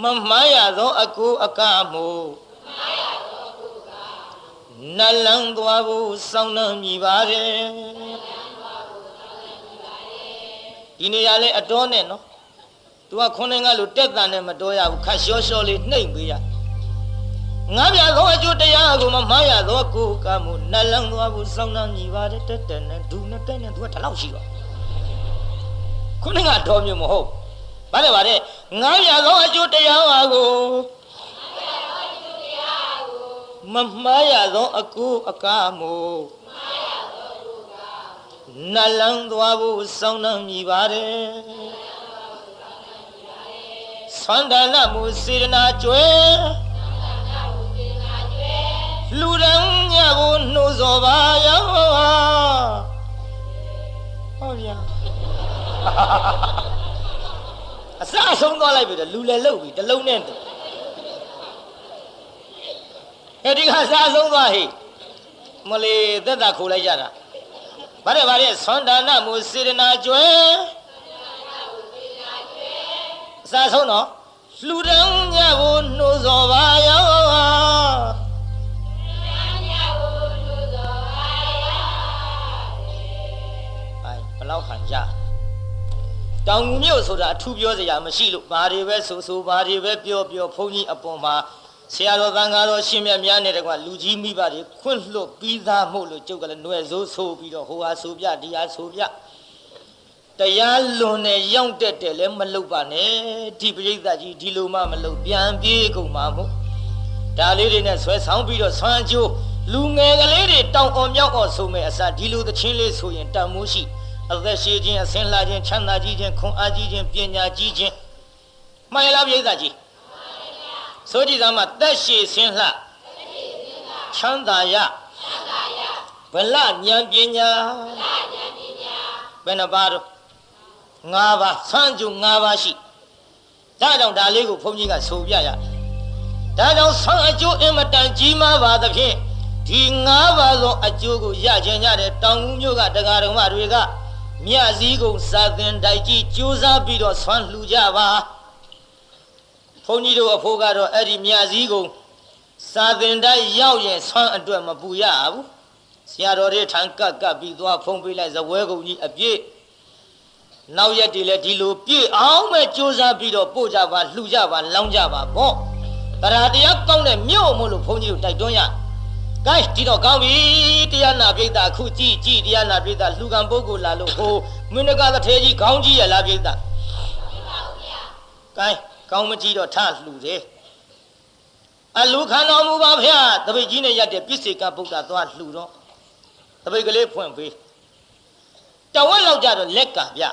မမှားရသောအကူအကားမို့နလန်းသွားဖို့စောင်းနှံမိပါတယ်ဒီနေရာလဲအတော်နဲ့နော်သူကခွန်းနေကလို့တက်တန်နဲ့မတော်ရဘူးခတ်လျှောလျှောလေးနှိမ့်ပေးရငါးပြသောအကျိုးတရားကိုမမှားရသောအကူအကားမို့နလန်းသွားဖို့စောင်းနှံမိပါတယ်တက်တက်နဲ့ဒူနဲ့တက်နဲ့သူကဒီလောက်ရှိတော့ခွန်းနေကတော်မျိုးမဟုတ်ဗါတဲ့ငါးပြသောအကျိုးတရားကိုမမှားရသောအကူအကားမို့နလန်းသွားဖို့စောင်းနှံမိပါတယ်သန္တာနမှုစေရနာကျွဲလူရန်ညကိုနှိုးစော်ပါရောဟုတ်ဗျာအစအဆုံးသွားလိုက်ပြီလူလည်းလှုပ်ပြီတလုံးနဲ့ဒီကစားဆုံးသွားဟိမလေးသက်သာခိုးလိုက်ကြတာဗါတဲ့သန္တာနမှုစေရနာကျွဲအစားဆုံးတော့လူရန်ညကိုနှိုးစော်ပါရောဘလောက်ခံကြတောင်ငူမြို့ဆိုတာအထူးပြောစရာမရှိလို့ဘာတွေပဲဆိုဘာတွေပဲပြောဘုန်းကြီးအပေါ်မှာ ဆရာတော်သံဃာတော်ရှင်မြတ်များနဲ့တကွလူကြီးမိဘတွေခွင့်လွတ်ပြီးသားမို့လို့ကျုပ်ကလည်းຫນွယ်စိုးဆိုပြီးတော့ဟိုဟာဆိုပြဒီဟာဆိုပြတရားလွန်နဲ့ရောက်တက်တယ်လည်းမလုပ်ပါနဲ့ဒီပရိသတ်ကြီးဒီလိုမှမလုပ်ပြန်ပြေးကုန်မှာမို့ဒါလေးတွေနဲ့ဆွဲဆောင်ပြီးတော့ဆွမ်းကြိုးလူငယ်ကလေးတွေတောင်အောင်မြောက်အောင်ဆိုမဲ့အစားဒီလိုသချင်းလေးဆိုရင်တန်မိုးရှိအသက်ရှိခြင်းအစင်လာခြင်းချမ်းသာကြီးခြင်းခွန်အားကြီးခြင်းပညာကြီးခြင်းမှန်လားပရိသတ်ကြီးဆိုကြည်သားမှာတက်ရှိစင်လှချမ်းသာရဗလဉာဏ်ပညာဘယ်နှပါတော့၅ပါးဆွမ်းကြိုး၅ပါးရှိဒါကြောင့်ဒါလေးကိုဘုန်းကြီးကဆိုပြရဒါကြောင့်ဆွမ်းအကျိုးအင်မတန်ကြီးမားပါသဖြင့်ဒီ၅ပါးသောအကျိုးကိုရခြင်းကြတဲ့တောင်ဦးမြို့ကတရားတော်မတွေကမြတ်စည်းကုံစာသင်တိုက်ကြီးကြိုးစားပြီးတော့ဆွမ်းလှူကြပါဘုန်းကြီးတို့အဖို့ကတော့အဲ့ဒီမြတ်စည်းကုံစာသင်တိုက်ရောက်ရင်ဆွမ်းအတွက်မပူရဘူးဆရာတော်တွေထံကပ်ပြီးသွားဖုံးပေးလိုက်ဇပွဲကုံကြီးအပြည့်နောက်ရက်တွေလည်းဒီလိုပြည့်အောင်ပဲကြိုးစားပြီးတော့ပို့ကြပါလှူကြပါလောင်းကြပါပေါ့တရားတရားကောင်းတဲ့မြို့မို့လို့ဘုန်းကြီးတို့တိုက်တွန်းရကဲဒီတော့ကောင်းပြီတရားနာပိဋကအခုကြည်တရားနာပိဋကလှူကံပုဂ္ဂိုလ်လာလို့ဟိုမင်းတကားတစ်ထဲကြီးခေါင်းကြီးရလားပိဋကကဲကောင်းမကြည့်တော့ထလှူတယ်အလူခံတော်မူပါဗျာတပိတ်ကြီးနဲ့ရက်တဲ့ပြစ္ဆေကဗုဒ္ဓသွားလှူတော့တပိတ်ကလေးဖွင့်ပေးတဝက်လောက်ကြတော့လက်ကဗျ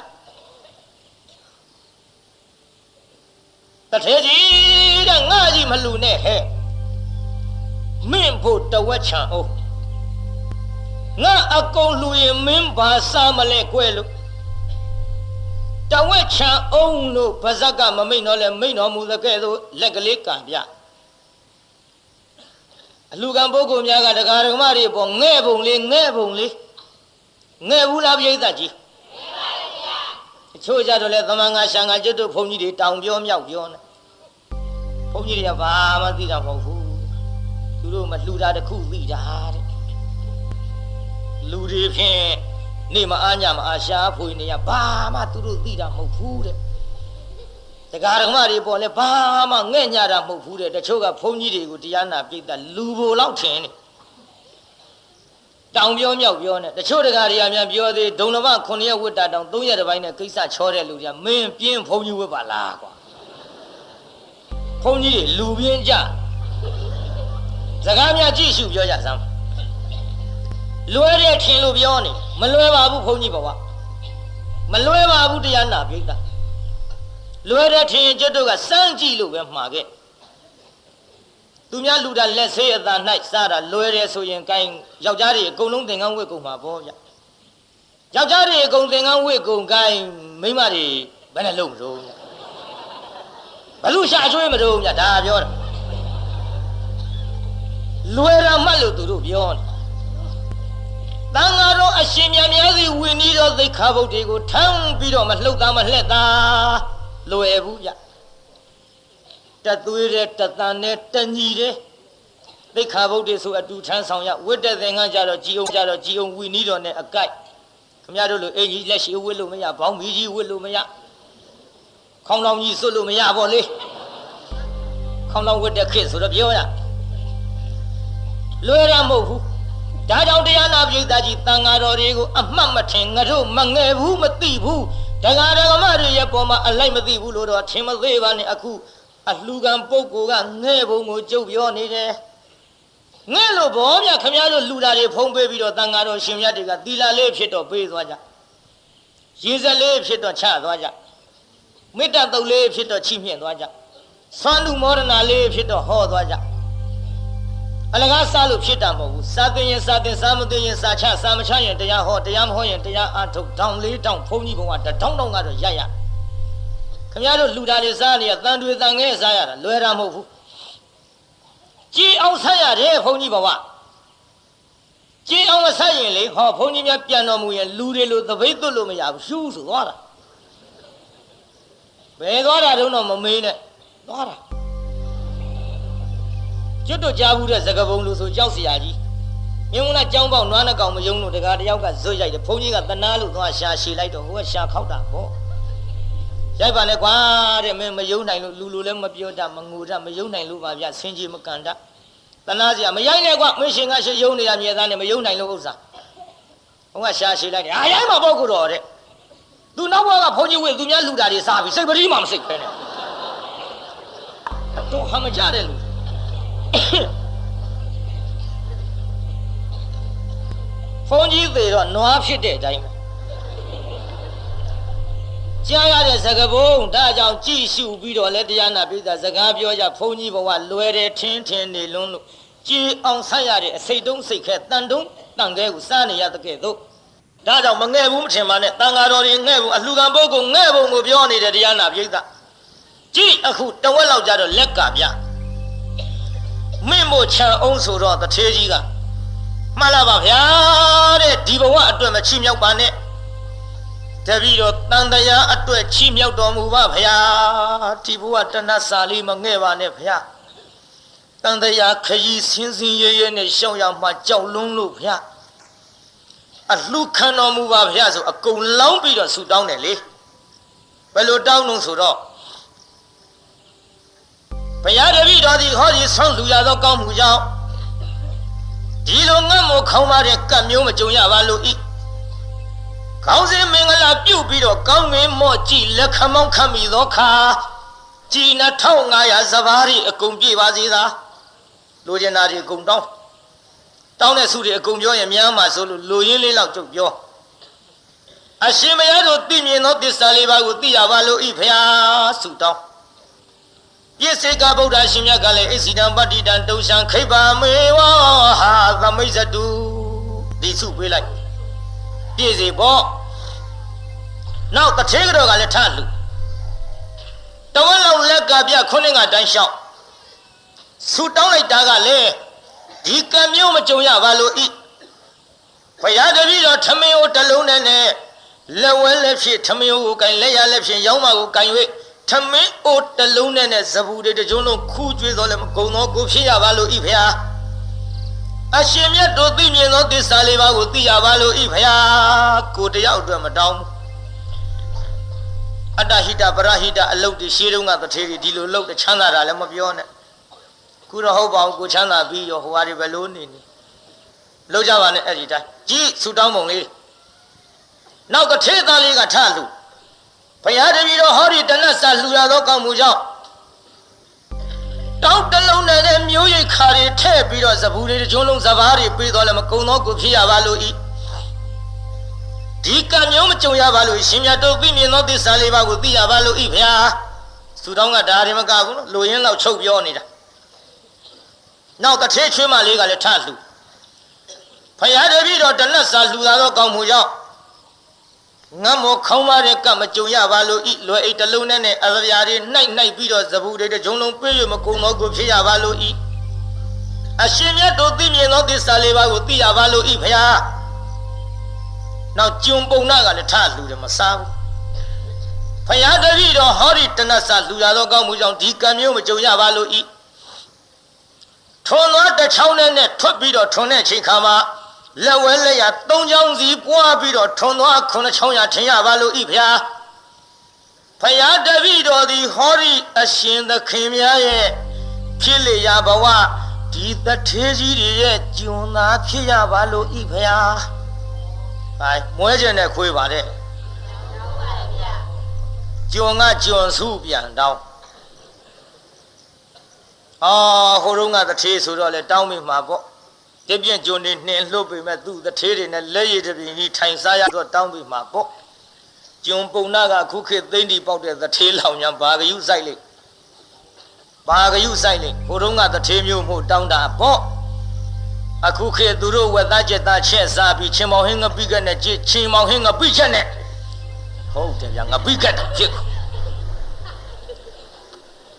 တထဲကြီးတဲ့ငါကြီးမလှူနဲ့ဟဲ့မင်းဖို့တဝက်ချံအောင်ငါအကုန်လှူရင်မင်းဘာစားမလဲကွယ်လို့တဝက်ချံအောင်လို့ဗဇက်ကမမိတ်တော့လဲမိတ်တော်မူတဲ့ကဲ့သို့လက်ကလေးကံပြအလူကံပုဂ္ဂိုလ်များကတရားဓမ္မတွေပေါ်ငဲ့ပုံလေးငဲ့ဘူးလားပြိဿကြီးအချို့ကြတော့လဲသမန်ငါရှံငါကျွတ်တို့ဘုန်းကြီးတွေတောင်ပြောမြောက်ပြောနေဘုန်းကြီးတွေကဘာမှသိတာမဟုတ်ဘူးသူတို့မလှူတာတခုသိတာတဲ့လူတွေဖြင့်နေမအားညမအားရှားဖွေနေရဘာမှသူတို့သိတာမဟုတ်ဘူးတဲ့တရားဓမ္မတွေပေါ်လဲဘာမှငဲ့ညတာမဟုတ်ဘူးတဲ့တချို့ကဘုန်းကြီးတွေကိုတရားနာပြိဿလူဘိုလလောက်ထင်နေတောင်ပြောမြောက်ပြောနေတချို့တရားတွေကများပြောသေးဒုံလမ9ရက်ဝတ်တာတောင်3ရက်တစ်ပိုင်းနဲ့ကိစ္စချောတဲ့လူတွေကမင်းပြင်းဘုန်းကြီးဝတ်ပါလားကွာဘုန်းကြီးတွေလူပြင်းကြစကားများကြည့်ရှုပြောကြစမ်းလွဲတဲ့ထင်လို့ပြောနေမလွဲပါဘူးဘုန်းကြီးဘဝမလွဲပါဘူးတရားနာပြိဿလွဲတဲ့ထင်ကျွတ်တို့ကစမ်းကြည့်လို့ပဲမှာခဲ့သူများလူတာလက်ဆေးအသာ၌စားတာလွဲတယ်ဆိုရင်ကိုင်းယောက်ျားတွေအကုန်လုံးသင်္ကန်းဝတ်ကုန်မှာပေါ့ဗျယောက်ျားတွေအကုန်သင်္ကန်းဝတ်ကုန်ကိုင်းမိန်းမတွေဘယ်နဲ့လုံးမလို့ဘလူရှာချွေးမလို့ဗျဒါပြောတာလွယ်တာမှတ်လို့သူတို့ပြောတယ်တန်ဃာတော်အရှင်မြတ်များစီဝိနည်းတော်သိက္ခာပုဒ်တွေကိုထမ်းပြီးတော့မလှုပ်သားမလှက်သားလွယ်ဘူးဗျတသွေးတဲ့တသန်နဲ့တညီတဲ့သိက္ခာပုဒ်တွေဆိုအတူထမ်းဆောင်ရဝိတ္တသင်္ကန်းကြတော့ကြည်အောင်ဝိနည်းတော်နဲ့အကိုက်ခင်ဗျားတို့လိုအင်ကြီးလက်ရှိဝတ်လို့မရဘောင်းမီကြီးဝတ်လို့မရခေါင်းလောင်ကြီးစွတ်လို့မရပေါ့လေခေါင်းလောင်ဝတ်တဲ့ခေတ်ဆိုတော့ပြောရလွယ်တာမဟုတ်ဘူးဒါကြောင့်တရားနာပရိသတ်ကြီးတန်ဃာတော်တွေကိုအမှတ်မထင်ငါတို့မငယ်ဘူးမသိဘူးတရားဓမ္မတွေရဲ့ပေါ်မှာအလိုက်မသိဘူးလို့တော့ထင်မသေးပါနဲ့အခုအလှကံပုဂ္ဂိုလ်ကငဲ့ဘုံကိုကြုတ်ပြောနေတယ်ငဲ့လို့ဘောမြခမရတို့လှူတာတွေဖုံးပေးပြီးတော့တန်ဃာတော်ရှင်မြတ်တွေကသီလလေးဖြစ်တော့ပေးသွားကြရေစက်လေးဖြစ်တော့ချသွားကြမေတ္တာတုတ်လေးဖြစ်တော့ချိမြင့်သွားကြဆွမ်းလူမောဒနာလေးဖြစ်တော့ဟောသွားကြအလကားစားလို့ဖြစ်တာမဟုတ်ဘူးစာသင်ရင်စာသင်စားမသင်ရင်စာချစာမချရင်တရားဟောတရားမဟောရင်တရားအားထုတ်တောင်းလေးတောင်းဘုန်းကြီးဘုံကတောင်းကတော့ရခင်ဗျားတို့လူသားတွေစားနေရတန်တွေတန်ငဲစားရတာလွယ်တာမဟုတ်ဘူးကြည်အောင်ဆက်ရတယ်ဘုန်းကြီးဘဝကြည်အောင်မဆက်ရင်လေဟောဘုန်းကြီးများပြန်တော်မူရင်လူတွေလိုသပိတ်သွတ်လို့မရဘူးရှူးဆိုသွားတာဘယ်သွားတာတုန်းတော့မမေးနဲ့သွားတာကျွတ်တို့ကြားဘူးတဲ့စကပုံလို့ဆိုကြောက်เสียကြီးမြုံနာကြောင်းပေါက်နွားနှကောင်မယုံလို့တကားတယောက်ကဇွတ်ရိုက်တယ်ဘုန်းကြီးကတနာလို့သွားရှာရှည်လိုက်တော့ဟိုကရှာခောက်တာပေါ့ ရိုက်ပါနဲ့ကွာတဲ့မင်းမယုံနိုင်လို့လူလည်းမပြောတတ်မငိုတတ်မယုံနိုင်လို့ပါဗျဆင်းကြီးမကန်တတ်တနာစရာမရိုက်နဲ့ကွာမင်းရှင်ကရှယုံနေတာမြေသားနဲ့မယုံနိုင်လို့ဥစ္စာဘုံကရှာရှိလိုက်တယ်အာရိုက်မှာပေါ့ကိုတော်တဲ့သူနောက်ဘက်ကဘုန်းကြီးဝေသူများလူတာတွေစားပြီးစိတ်ပတိမှမစိတ်ခဲနဲ့တော့ဟာမကြတဲ့လူဘုန်းကြီးသေးတော့နွားဖြစ်တဲ့အတိုင်းကြားရတဲ့စကားပုံဒါကြောင့်ကြည်ရှုပြီးတော့လက်တရားနာပိဿစကားပြောကြဘုန်းကြီးဘဝလွယ်တယ်ထင်းထင်းနေလွန်းလို့ကြည်အောင်ဆက်ရတဲ့အစိတ်တုံးစိတ်ခဲတန်တုံးတန်ခဲကိုစားနေရတဲ့ကဲ့သို့ဒါကြောင့်မငဲ့ဘူးမထင်ပါနဲ့တန်ဃာတော်တွေငဲ့ဘူးအလှခံပုဂ္ဂိုလ်ငဲ့ပုံကိုပြောနေတဲ့တရားနာပိဿကြည်အခုတဝက်လောက်ကြတော့လက်ကပြမင်းမို့ချံအောင်ဆိုတော့တထေးကြီးကမှန်လားပါဗျာတဲ့ဒီဘဝအတွက်မချီမြောက်ပါနဲ့တပည့်တော်တန်တရားအတွက်ချီမြောက်တော်မူပါဗျာဒီဘဝတဏှစာလေးမငဲ့ပါနဲ့ဗျာတန်တရားခရီးစင်းစင်းရဲရဲနဲ့ရှောင်ရမှကြောက်လွန်းလို့ဗျာအလှခံတော်မူပါဗျာဆိုအကုန်လောင်းပြီးတော့ဆူတောင်းတယ်လေဘယ်လိုတောင်းလို့ဆိုတော့ဘုရားတပည့်တော်ဒီဟောဒီဆောင်းလူရသောကောင်းမှုကြောင့်ဒီလိုငတ်မို့ခေါင်းပါတဲ့ကတ်မျိုးမကြုံရပါလို့ဤကောင်းစင်မင်္ဂလာပြုတ်ပြီးတော့ကောင်းငင်မော့ကြည့်လက်ခမောင်းခတ်မိသောခါကြည်2500စပါးရီအကုန်ပြည့်ပါစေသာလိုချင်တာတွေအကုန်တောင်းတဲ့စုတွေအကုန်ပြောရင်များမှာဆိုလို့လိုရင်းလေးလောက်ကြုတ်ပြောအရှင်မရတို့သိမြင်သောသစ္စာလေးပါးကိုသိရပါလို့ဤဖျားဆုတောင်းပြည့်စေကဗုဒ္ဓရှင်မြတ်ကလည်းဣစီတံပတ္တိတံတုံရှံခိဗ္ဗမေဝဟာသမိတ်ဇတုဒီစုပေးလိုက်ပြည့်စေပေါ့နောက်တထေးတော်ကလည်းထလူတဝက်လောက်လက်ကပြခုနှစ်ကတိုင်းလျှောက်ဆူတောင်းလိုက်တာကလည်းဒီကံမျိုးမကြုံရပါလို့ဤဘုရားတပည့်တော်ထမင်းကိုတလုံးနဲ့လက်ဝဲလက်ဖြစ်ထမင်းကိုကင်လက်ရလက်ဖြစ်ရောင်းမကိုကင်၍ထမင်းအိုတလုံးနဲ့ဇဘူးတွေတကြုံလုံးခူးကျွေးတော်လည်းမကုံတော့ကိုဖြစ်ရပါလို့ဤဘုရားအရှင်မြတ်တို့သိမြင်သောသစ္စာလေးပါးကိုသိရပါလို့ဤဘုရားကိုတယောက်အတွက်မတောင်းဘူးအတ္တဟိတပရဟိတအလုတ်တွေရှေးတုန်းကတထေးတွေဒီလိုလုတ်ချမ်းသာတာလည်းမပြောနဲ့ခုတော့ဟုတ်ပါဘူးကိုချမ်းသာပြီးရောဟိုဟာတွေဘယ်လိုနေလုတ်ကြပါနဲ့အဲ့ဒီတိုင်းကြည်ဆူတောင်းပုံလေးနောက်တထေးသားလေးကထလူဘုရားတပည့်တော်ဟောဒီတဏှစာလှူရသောကောင်းမှုကြောင့်တောင်းတလုံးနဲ့မျိုးရိတ်ခါတွေထည့်ပြီးတော့ဇဘူးတွေတချို့လုံးဇဘာတွေပေးတော့လည်းမကုံတော့ကိုဖြစ်ရပါလို့ဤဒီကံမျိုးမကြုံရပါလို့ရှင်မြတ်တို့သိမြင်သောသစ္စာလေးပါးကိုသိရပါလို့ဤဗျာသူတောင်းကဒါတွေမကဘူးလို့လိုရင်းလောက်ချုပ်ပြောနေတာနောက်တထေးချွေးမလေးကလည်းထလှူဘုရားတပည့်တော်တဏှစာလှူလာသောကောင်းမှုကြောင့်ငတ်မောခေါင်းပါတဲ့ကမကြုံရပါလို့ဤလွယ်အိတ်တလုံးနဲ့အသဗျာတွေနှိုက်ပြီးတော့ဇဘူးတွေတကြုံလုံးပေးရမကုံတော့ကိုဖြစ်ရပါလို့ဤအရှင်မြတ်တို့သိမြင်သောသစ္စာလေးပါးကိုသိရပါလို့ဤဘုရားနောက်ကျုံပုံနာကလည်းထလှူတယ်မစားဘူးဘုရားတပည့်တော်ဟောဒီတဏှစာလှူရသောကောင်းမှုကြောင့်ဒီကံမျိုးမကြုံရပါလို့ဤထွန်သွားတစ်ချောင်းနဲ့ထွက်ပြီးတော့ထွန်တဲ့ချိန်ခါမှာလက်ဝဲလက်ရ၃ချောင်းစီပွားပြီးတော့ထွန်သွား9ချောင်းရထင်ရပါလို့ဤဖျားဖျားတပည့်တော်သည်ဟောဒီအရှင်သခင်များရဲ့ဖြစ်လေရဘဝဒီတထေးကြီးတွေရဲ့ကျွန်းသားဖြစ်ရပါလို့ဤဖျားဟိုင်မွဲကျင်တဲ့ခွေးပါတဲ့ကျွန်းကကျွန်းစုပြန်တောင်းဟိုတုန်းကတထေးဆိုတော့လေတောင်းမိမှာပေါ့ဒီပြင့်ကျွန်းနေနှင်လှုပ်ပေမဲ့သူ့တထေးတွေနဲ့လက်ရည်တပြင်းကြီးထိုင်စားရတော့တောင်းပြီးမှာပေါ့ကျွန်းပုံနာကခုခေတ်သိမ့်တီပေါက်တဲ့တထေးလောင်ညာဘာဂယုဆိုင်လိဘာဂယုဆိုင်လိဟိုတုန်းကတထေးမျိုးမှုတောင်းတာပေါ့အခုခေတ်သူတို့ဝက်သားကျက်သားချက်စားပြီးချင်းမောင်ဟင်းငပိကနဲ့ချင်းမောင်ဟင်းငပိချက်နဲ့ဟုတ်တယ်ဗျာငပိကတဲ့ဖြစ်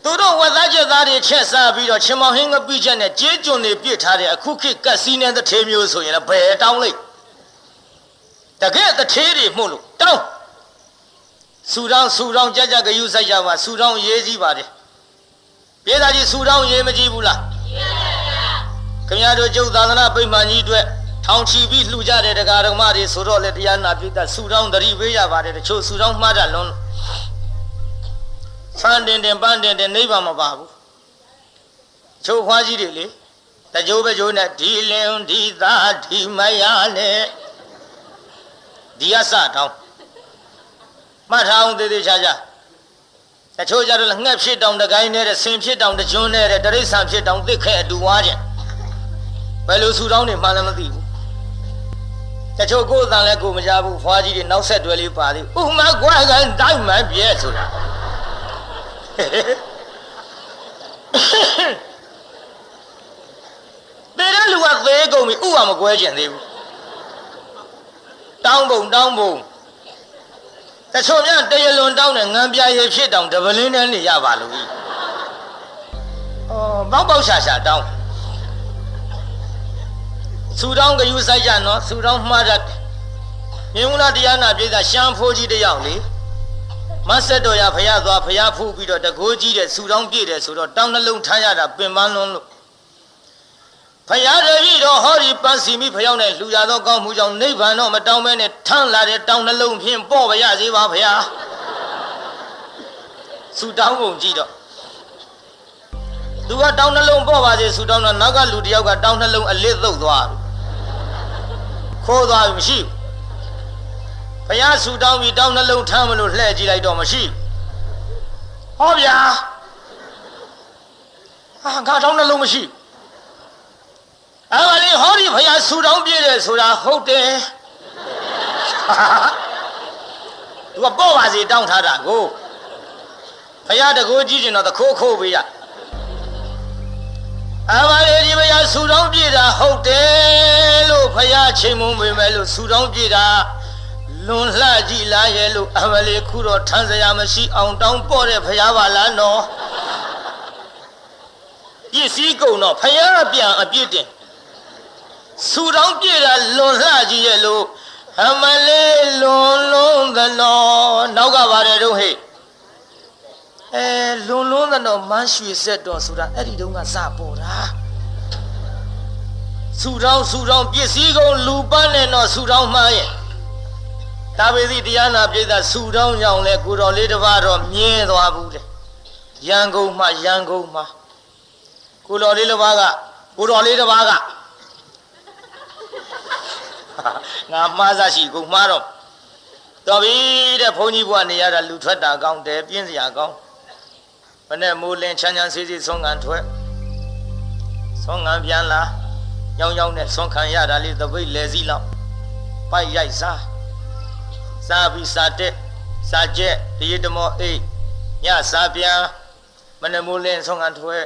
သူတို့ဝက်သားကျက်သားတွေချက်စားပြီးတော့ချင်းမောင်ဟင်းငပိချက်နဲ့ကြေးကျွန်းတွေပြစ်ထားတဲ့အခုခေတ်ကက်စီနဲ့တထေးမျိုးဆိုရင်လည်းဘယ်တောင်းလိုက်တကယ်တထေးတွေမှုလို့တောင်းဆူတောင်းကြကြဂယုဆိုင်ကြပါဆူတောင်းရေးကြီးပါတယ်ပြေသာကြီးဆူတောင်းရေးမကြည့်ဘူးလားခင်ဗျားတို့ကျုပ်သာသနာပိမှန်ကြီးအတွက်ထောင်ချီပြီးလှူကြတဲ့တရားတော်မတွေဆိုတော့လေတရားနာပြုတတ်ဆူတောင်းတတိပေးရပါတယ်တချို့ဆူတောင်းမှားတာလွန်း ဖန်တင်ပန်းတင်နိဗ္ဗာန်မပါဘူးချိုးခွားကြီးတွေလေတကြိုးပဲကြိုးနဲ့ဒီလင်ဒီသားဒီမယားနဲ့ဒီအစတောင်းမှတ်ထားအောင်သေးသေးချာချာတချို့ကြတော့ငှက်ဖြစ်တောင်တကိုင်းနဲ့ဆင်ဖြစ်တောင်တကျွန်းနဲ့တရိษံဖြစ်တောင်သိခဲအတူဝါခြင်းဘယ်လိုဆူတောင်းနေမှလည်းမသိဘူးတချို့ကိုယ်အတန်လည်းကိုမကြဘူးဖွားကြီးတွေနောက်ဆက်တွဲလေးပါသေးဥမာကွာကန်တိုင်းမှပြဲဆိုတာတဲ့လူကသေးကုန်ပြီဥကမကွဲကျင်သေးဘူးတောင်းပုံတချို့များတရလွန်တောင်းတဲ့ငံပြရေဖြစ်တောင်တပလင်းနဲ့နေရပါလို့ဤပေါက်ရှာတောင်းဆူတောင်းကယူဆိုင်ကြနော်ဆူတောင်းမှားတတ်မြင်ဦးလားတရားနာပြည်သားရှမ်းဖိုးကြီးတယောက်လေမဆက်တော်ရဖရသွားဖရဖူးပြီးတော့တကိုးကြီးတဲ့ဆူတောင်းပြည့်တယ်ဆိုတော့တောင်းနှလုံးထားရတာပင်ပန်းလွန်းလို့ဖယားတပည့်တော်ဟောဒီပန်းစီမိဖယောင်းနဲ့လူရသောကောင်းမှုကြောင့်နိဗ္ဗာန်တော့မတောင်းမဲနဲ့ထမ်းလာတဲ့တောင်းနှလုံးဖြင့်ပေါ့ပါရစေပါဖယားဆူတောင်းပုံကြည့်တော့သူကတောင်းနှလုံးပေါ့ပါစေဆူတောင်းတော့နောက်ကလူတယောက်ကတောင်းနှလုံးအလစ်သုတ်သွားပြီခိုးသွားပြီမရှိဘူးဖယားဆူတောင်းပြီးတောင်းနှလုံးထမ်းမလို့လှည့်ကြည့်လိုက်တော့မရှိဟောဗျာငါတောင်းနှလုံးမရှိအဲ့ဒါလေးဟောဒီဖယားဆူတောင်းပြည့်တယ်ဆိုတာဟုတ်တယ်သူကပေါ့ပါစေတောင်းထားတာကိုဖယားတကိုးကြည့်ရင်တော့တခိုးပေးရအဲ့ဒါလေးဒီဖယားဆူတောင်းပြည့်တာဟုတ်တယ်လို့ဖယားချိန်မုံပေမဲ့လို့ဆူတောင်းပြည့်တာလွန်လှကြည့်လားရဲ့လို့အမလေးခုတော့ထမ်းစရာမရှိအောင်တောင်းပေါ့တဲ့ဖယားပါလားနော်ပစ္စည်းကုန်တော့ဖယားပြန်အပြစ်တင်ဆူတောင်းပြည့်တာလွန်လှကြည့်ရဲ့လို့အမလေးလွန်သနော်နောက်ကပါတယ်တော့ဟဲ့လွန်သနော်မန်းရွှေဆက်တော်ဆိုတာအဲ့ဒီတုန်းကစပေါ်တာဆူတောင်းပစ္စည်းကုန်လူပန်းနဲ့တော့ဆူတောင်းမှားရဲ့ဒါပေသည့်တရားနာပြည်သားဆူတောင်းကြောင်လဲကိုတော်လေးတစ်ပါးတော့မြဲသွားဘူးတဲ့ရန်ကုန်မှာကိုတော်လေးတစ်ပါးကငါမှားစားရှိကုန်မှားတော့တော်ပြီတဲ့ဘုန်းကြီးဘုရားနေရတာလူထွက်တာကောင်းတယ်ပြင်းစရာကောင်းဘယ်နဲ့မိုးလင်းချမ်းဆေးဆုံးခံထွက်ဆုံးခံပြန်လာရောင်းနဲ့ဆုံးခံရတာလေးသပိတ်လဲစည်းလောက်ပိုက်ရိုက်စားပြီးစားတဲ့စားကျက်တရတမောအိတ်ညစားပြန်မနဲ့မိုးလင်းဆုံးခံထွက်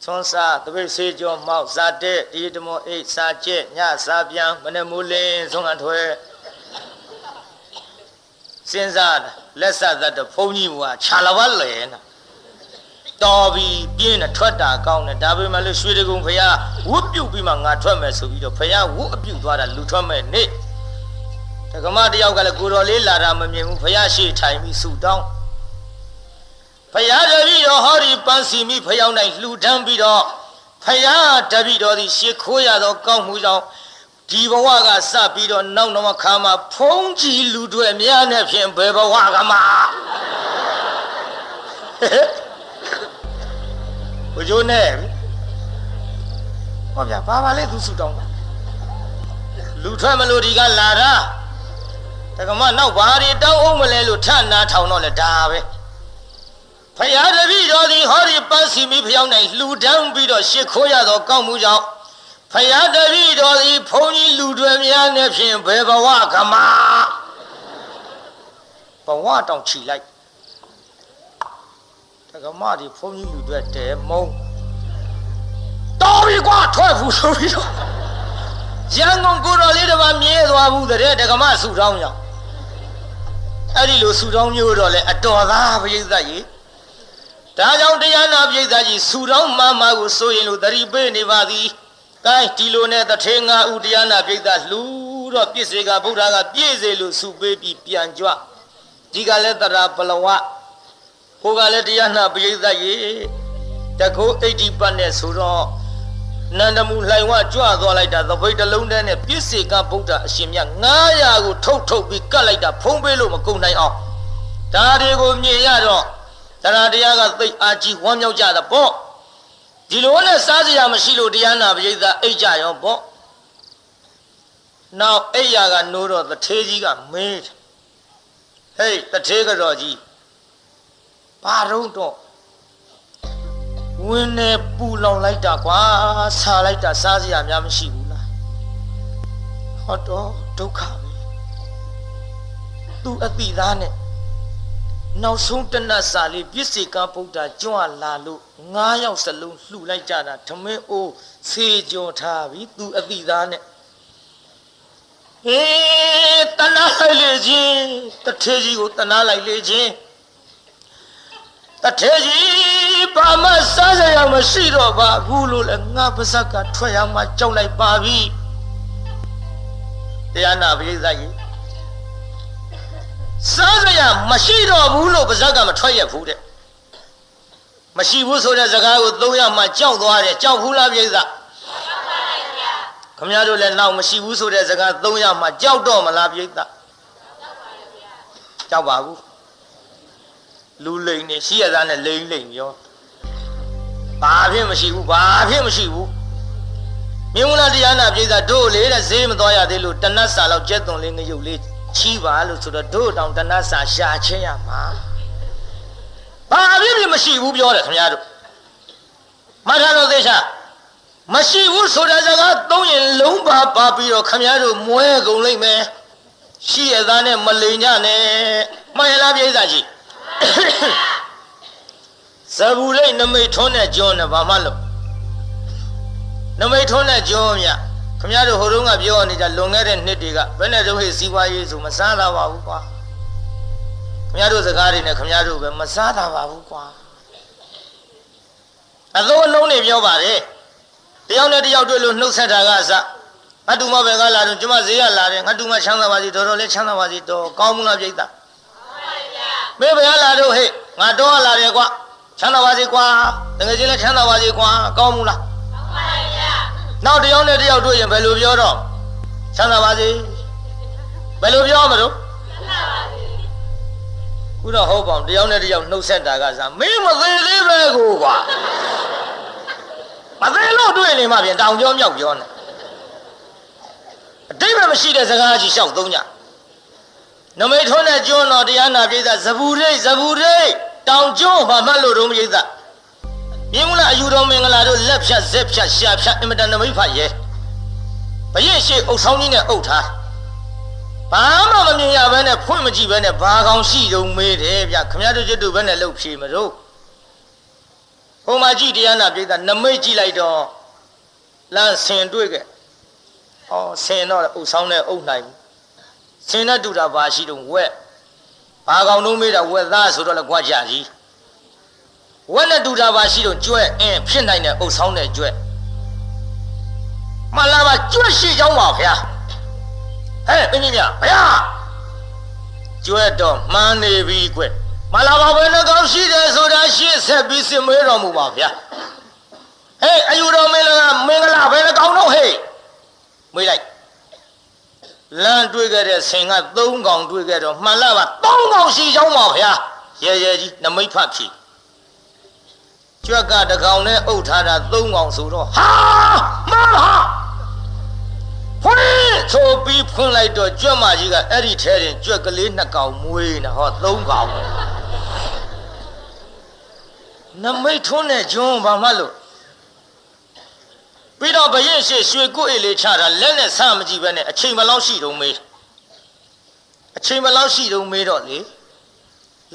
သွန်စားတပိတ်ဆေးကြောမောက်စားတဲ့တရတမောအိတ်စားကျက်ညစားပြန်မနဲ့မိုးလင်းဆုံးခံထွက်စဉ်းစားလက်ဆက်သက်တဲ့ဘုန်းကြီးကခြာလဝတ်လဲနာတော်ပြီးပြင်းနဲ့ထွက်တာကောင်းတယ်ဒါပေမဲ့လို့ရွှေတကုံဖယားဝတ်ပြုတ်ပြီးမှငါထွက်မယ်ဆိုပြီးတော့ဖယားဝတ်အပြုတ်သွားတာလူထွက်မဲ့နေ့တက္ကမတယောက်ကလည်းကိုတော်လေးလာတာမမြင်ဘူးဖယားရှေ့ထိုင်ပြီးဆူတောင်းဖယားတပည့်တော်ဟောဒီပန်းစီမိဖယောင်းတိုင်းလှူဒန်းပြီးတော့ဖယားတပည့်တော်သည်ရှေ့ခိုးရသောကောင်းမှုကြောင့်ဒီဘဝကစပြီးတော့နောက်ခါမှာဖုံးကြီးလူတွေများနဲ့ဖြင့်ဘယ်ဘဝကမှာဘုဇိုးနဲ့ဟောဗျာဘာလဲသူဆူတောင်းတာလူထွက်မလို့ဒီကလာတာတက္ကမနောက်ဘာတွေတောင်းအောင်မလဲလို့ထနာထောင်တော့လေဒါပဲဖယားတပည့်တော်သည်ဟောဒီပန်းစီမိဖျောင်းနိုင်လှူဒန်းပြီးတော့ရှ िख ိုးရသောကောင်းမှုကြောင့်ဖယားတပည့်တော်သည်ဘုန်းကြီးလူတွေများနဲ့ဖြင့်ဘယ်ဘဝကမှာဘဝတောင်ချီလိုက်တက္ကမဒီဘုန်းကြီးလူတွေတဲမုံတော်ပြီကွာထွက်ဘူးဆိုပြီးတော့ရန်ကုန်ကိုတော်လေးတစ်ပါးမြဲသွားဘူးတဲ့တက္ကမဆူတောင်းကြောင့်အဲ့ဒီလိုဆူတောင်းမျိုးတော့လေအတော်သားပရိသတ်ကြီးဒါကြောင့်တရားနာပရိသတ်ကြီးဆူတောင်းမှကိုဆိုရင်လို့သတိပေးနေပါသည်ကိုင်းဒီလိုနဲ့တထေငါဥတရားနာပရိသတ်လှူတော့ပြည့်စေကဗုဒ္ဓကပြည့်စေလို့ဆူပေးပြီးပြန်ကြွဒီကလည်းတရာပလဝဟိုကလည်းတရားနာပရိသတ်ကြီးတခိုး80ပတ်နဲ့ဆိုတော့နန္ဒမူလှိုင်ဝကြွသွားလိုက်တာသပိတ်တစ်လုံးတည်းနဲ့ပြည့်စေကဗုဒ္ဓအရှင်မြတ်900ကိုထုတ်ပြီးကတ်လိုက်တာဖုံးပေးလို့မကုန်နိုင်အောင် ဒါတွေကိုမြင်ရတော့တရားတရားကသိအာကြီးဝမ်းမြောက်ကြတာပေါ့ဒီလိုနဲ့စားစရာမရှိလို့တရားနာပရိသတ်အိတ်ကြရောပေါ့နောက်အိတ်ရကနိုးတော့တထေးကြီးကမေးဟေးတထေးကတော့ကြီးဘာတော့ဝင်းနေပူလောင်လိုက်တာကွာစားလိုက်တာစားစရာများမရှိဘူးလားဟောတော့ဒုက္ခပဲသူအတိသားနဲ့နောက်ဆုံးတနတ်စာလေးပြည့်စေကဗုဒ္ဓကျွမ်းလာလို့9ယောက်စလုံးလှူလိုက်ကြတာထမင်းအိုးဆေးကြောထားပြီသူအတိသားနဲ့ဟေးတနာလိုက်လေချင်းတထေးကြီးကိုတနာလိုက်လေချင်းတထေးကြီးဘာမှစားစရာမရှိတော့ပါဘူးလို့လည်းငါပါဇက်ကထွက်ရမှကြောက်လိုက်ပါပြီတရားနာပရိသတ်ကြီးစားစရာမရှိတော့ဘူးလို့ပါဇက်ကမထွက်ရဘူးတဲ့မရှိဘူးဆိုတဲ့စကားကိုသုံးရမှကြောက်သွားတယ်ကြောက်ဘူးလားပရိသတ်ခင်ဗျားတို့လည်းနောက်မရှိဘူးဆိုတဲ့စကားသုံးရမှကြောက်တော့မလားပရိသတ်ကြောက်ပါဘူးလူလိန်နေရှိရသားနဲ့လိန်လိန်ရောဘာဖြစ်မရှိဘူးဘာဖြစ်မရှိဘူးမြင်မလားတရားနာပြည်သားတို့လေတဲ့ဈေးမသွားရသေးလို့တနတ်စာလောက်ကျက်သွန်လေးငရုတ်လေးချီးပါလို့ဆိုတော့တို့တောင်တနတ်စာရှာချင်းရမှာဘာဖြစ်မရှိဘူးပြောတယ်ခင်ဗျားတို့မထာတော့သေချာမရှိဘူးဆိုတဲ့စကားသုံးရင်လုံးပါပါပြီးတော့ခင်ဗျားတို့မွဲကုန်လိမ့်မယ်ရှိရသားနဲ့မလိန်ကြနဲ့မှန်ရလားပြည်သားကြီးဇဘူရိတ်နမိတ်ထွန်းတဲ့ကျွန်းနဲ့ဘာမှလို့နမိတ်ထွန်းတဲ့ကျွန်းမြခင်ဗျားတို့ဟိုတုန်းကပြောနေကြလွန်ခဲ့တဲ့နှစ်တွေကဘယ်နဲ့တော့ဟိစီးပွားရေးဆိုမစားတာပါဘူးကွာခင်ဗျားတို့စကားတွေနဲ့ခင်ဗျားတို့ပဲမစားတာပါဘူးကွာအသောအလုံးတွေပြောပါတယ်တယောက်နဲ့တယောက်တွေ့လို့နှုတ်ဆက်တာကအစငါတူမပဲကလာတော့ကျမဈေးရလာတယ်ငါတူမချမ်းသာပါစေတော်တော်လေးချမ်းသာပါစေတော်ကောင်းမှုလားပြိတ္တာမေဘယ်လာတော့ဟဲ့ငါတော့လာတယ်ကွာချမ်းသာပါစေကွာတကယ်ချင်းလည်းချမ်းသာပါစေကွာကောင်းမှုလားကောင်းပါဗျာနောက်တယောက်နဲ့တယောက်တွေ့ရင်ဘယ်လိုပြောတော့ချမ်းသာပါစေဘယ်လိုပြောမလို့ချမ်းသာပါစေခုတော့ဟုတ်ပါအောင်တယောက်နဲ့တယောက်နှုတ်ဆက်တာကစားမင်းမသေးသေးပဲကိုကွာမသေးလို့တွေ့နေမှပြန်တောင်ပြောမြောက်ပြောနေအတိတ်မရှိတဲ့စကားကြီးရှောက်သုံးကြနမိတ်ထွန်းတဲ့ကျွန်းတော်တရားနာပိဿဇဘူရိတ်တောင်ကျွန်းဘာမှလို့တော့မပိဿမြင်မလားအယူတော်မင်္ဂလာတို့လက်ဖြတ်ဇက်ဖြတ်ရှာဖြတ်အင်မတန်နမိတ်ဖတ်ရဲဘရင်ရှိအုပ်ဆောင်ကြီးနဲ့အုပ်ထားဘာမှမမြင်ရဘဲနဲ့ဖွင့်မကြည့်ဘဲနဲ့ဘာကောင်ရှိတုံမေးတယ်ဗျခမရတို့ကျွတ်တို့ဘဲနဲ့လှုပ်ဖြေမလို့ဟိုမှာကြည့်တရားနာပိဿနမိတ်ကြည့်လိုက်တော့လမ်းဆင်တွေ့ခဲ့ဩဆင်တော့အုပ်ဆောင်နဲ့အုပ်နိုင်ဆင်းနဲ့တူတာဘာရှိတုံးဝက်ဘာကောင်လုံးမေးတာဝက်သားဆိုတော့လည်းကြွားကြကြီးဝက်နဲ့တူတာဘာရှိတုံးကျွဲဖြစ်နိုင်တဲ့အုပ်ဆောင်တဲ့ကျွဲမလာပါကျွဲရှိကြောင်းပါဗျာဟဲ့ပြင်းပြဗျာကျွဲတော့မှန်းနေပြီကွမလာပါဘယ်နှကောင်ရှိတယ်ဆိုတာရှင်းဆက်ပြီးစင်မေးတော်မူပါဗျာဟဲ့အယူတော်မင်းကဘယ်နှကောင်တော့ဟဲ့မေးလိုက်လမ်းတွေ့ခဲ့တဲ့ဆင်က3ကောင်တွေ့ခဲ့တော့မှန်လားပါ3ကောင်ရှိကြောင်းပါဗျာရဲကြီးနမိတ်ဖတ်ဖြီကျွက်ကတကောင်နဲ့အုပ်ထားတာ3ကောင်ဆိုတော့ဟာမဟာဖွင့်ဆိုပြီးဖွင့်လိုက်တော့ကျွက်မကြီးကအဲ့ဒီထဲတင်ကျွက်ကလေး2ကောင်မွေးနေဟော3ကောင်နမိတ်ထွန်းတဲ့ကျွန်းဘာမှလို့ပြီးတော့ဘရင်ရှိရွှေကုတ်အေးလေးချတာလက်နဲ့ဆမကြည့်ပဲနဲ့အချိန်မလောက်ရှိတုံးမေးတော့လေ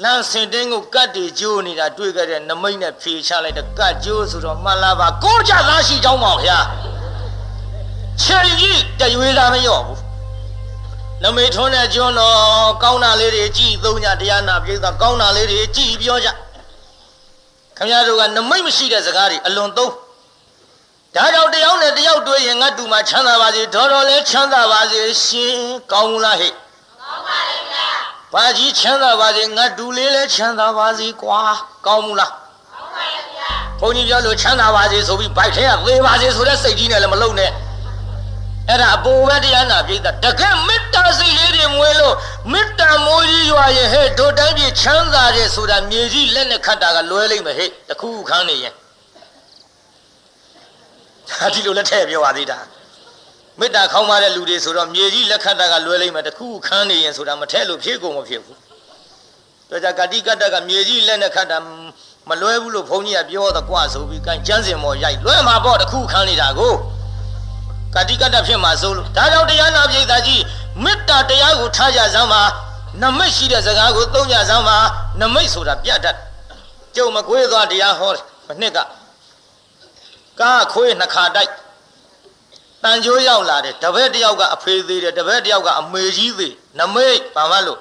လမ်းစင်တင်းကိုကတ်တီကျိုးနေတာတွေ့ခဲ့တဲ့နမိတ်နဲ့ဖြေချလိုက်တဲ့ကတ်ကျိုးဆိုတော့မှန်လားပါကိုကြသားရှိကြောင်းပါဗျာချေကြီးတရွေးသားမရော့ဘူးနမိတ်ထွန်းတဲ့ကျွန်းတော်ကောင်းတာလေးတွေကြည်သုံးကြတရားနာပြေသာကောင်းတာလေးတွေကြည်ပြောကြခင်ဗျားတို့ကနမိတ်မရှိတဲ့စကားတွေအလွန်သုံးဒါကြောင့်တယောက်နဲ့တယောက်တွေ့ရင်ငါတူမှာချမ်းသာပါစေတော်တော်လေးချမ်းသာပါစေရှင်ကောင်းလားဟဲ့ကောင်းပါလေဗျာဘာကြီးချမ်းသာပါစေငါတူလေးလည်းချမ်းသာပါစေကွာကောင်းမှုလားကောင်းပါလေဗျာဘုန်းကြီးပြောလို့ချမ်းသာပါစေဆိုပြီးဘိုက်ထဲကသေပါစေဆိုတဲ့စိတ်ကြီးနဲ့လည်းမလုံနဲ့အဲ့ဒါအပေါ်ပဲတရားနာပြိတ္တာတကယ်မေတ္တာစိတ်လေးတွေမွေးလို့ မေတ္တာမိုးကြီးရွာရဲ့ဟဲ့ဒိုတိုင်းပြည်ချမ်းသာတယ်ဆိုတာမြေကြီးလက်နဲ့ခတ်တာကလွဲလိမ့်မယ်ဟဲ့တခုခန်းနေရင်ဒီလိုလက်ထည့်ပြောပါသေးတာမေတ္တာခေါင်းပါတဲ့လူတွေဆိုတော့မြေကြီးလက်ခတ်တာကလွဲလိမ့်မယ်တခုခန်းနေရင်ဆိုတာမထည့်လို့ဖြစ်ကုန်မဖြစ်ဘူးတို့ကြကတိကတ္တကမြေကြီးလက်နဲ့ခတ်တာမလွဲဘူးလို့ဘုန်းကြီးကပြောတော့ကွာဆိုပြီးကန်ကျန်းစင်မော်ရိုက်လွဲမှာပေါ့တခုခန်းနေတာကိုကတိကတ္တဖြစ်မှာစိုးလို့ဒါကြောင့်တရားနာပိဋကကြီးမေတ္တာတရားကိုထားကြစမ်းပါနမိတ်ရှိတဲ့စကားကိုသုံးကြစမ်းပါနမိတ်ဆိုတာပြတ်တတ်ကျုံမကွေးသွားတရားဟောမနှစ်ကကားခွေးနှစ်ခါတိုက်တန်ကြိုးရောက်လာတယ်တပည့်တယောက်ကအဖေသေးတယ်တပည့်တယောက်ကအမေကြီးသေးနမိတ်ဘာမှလို့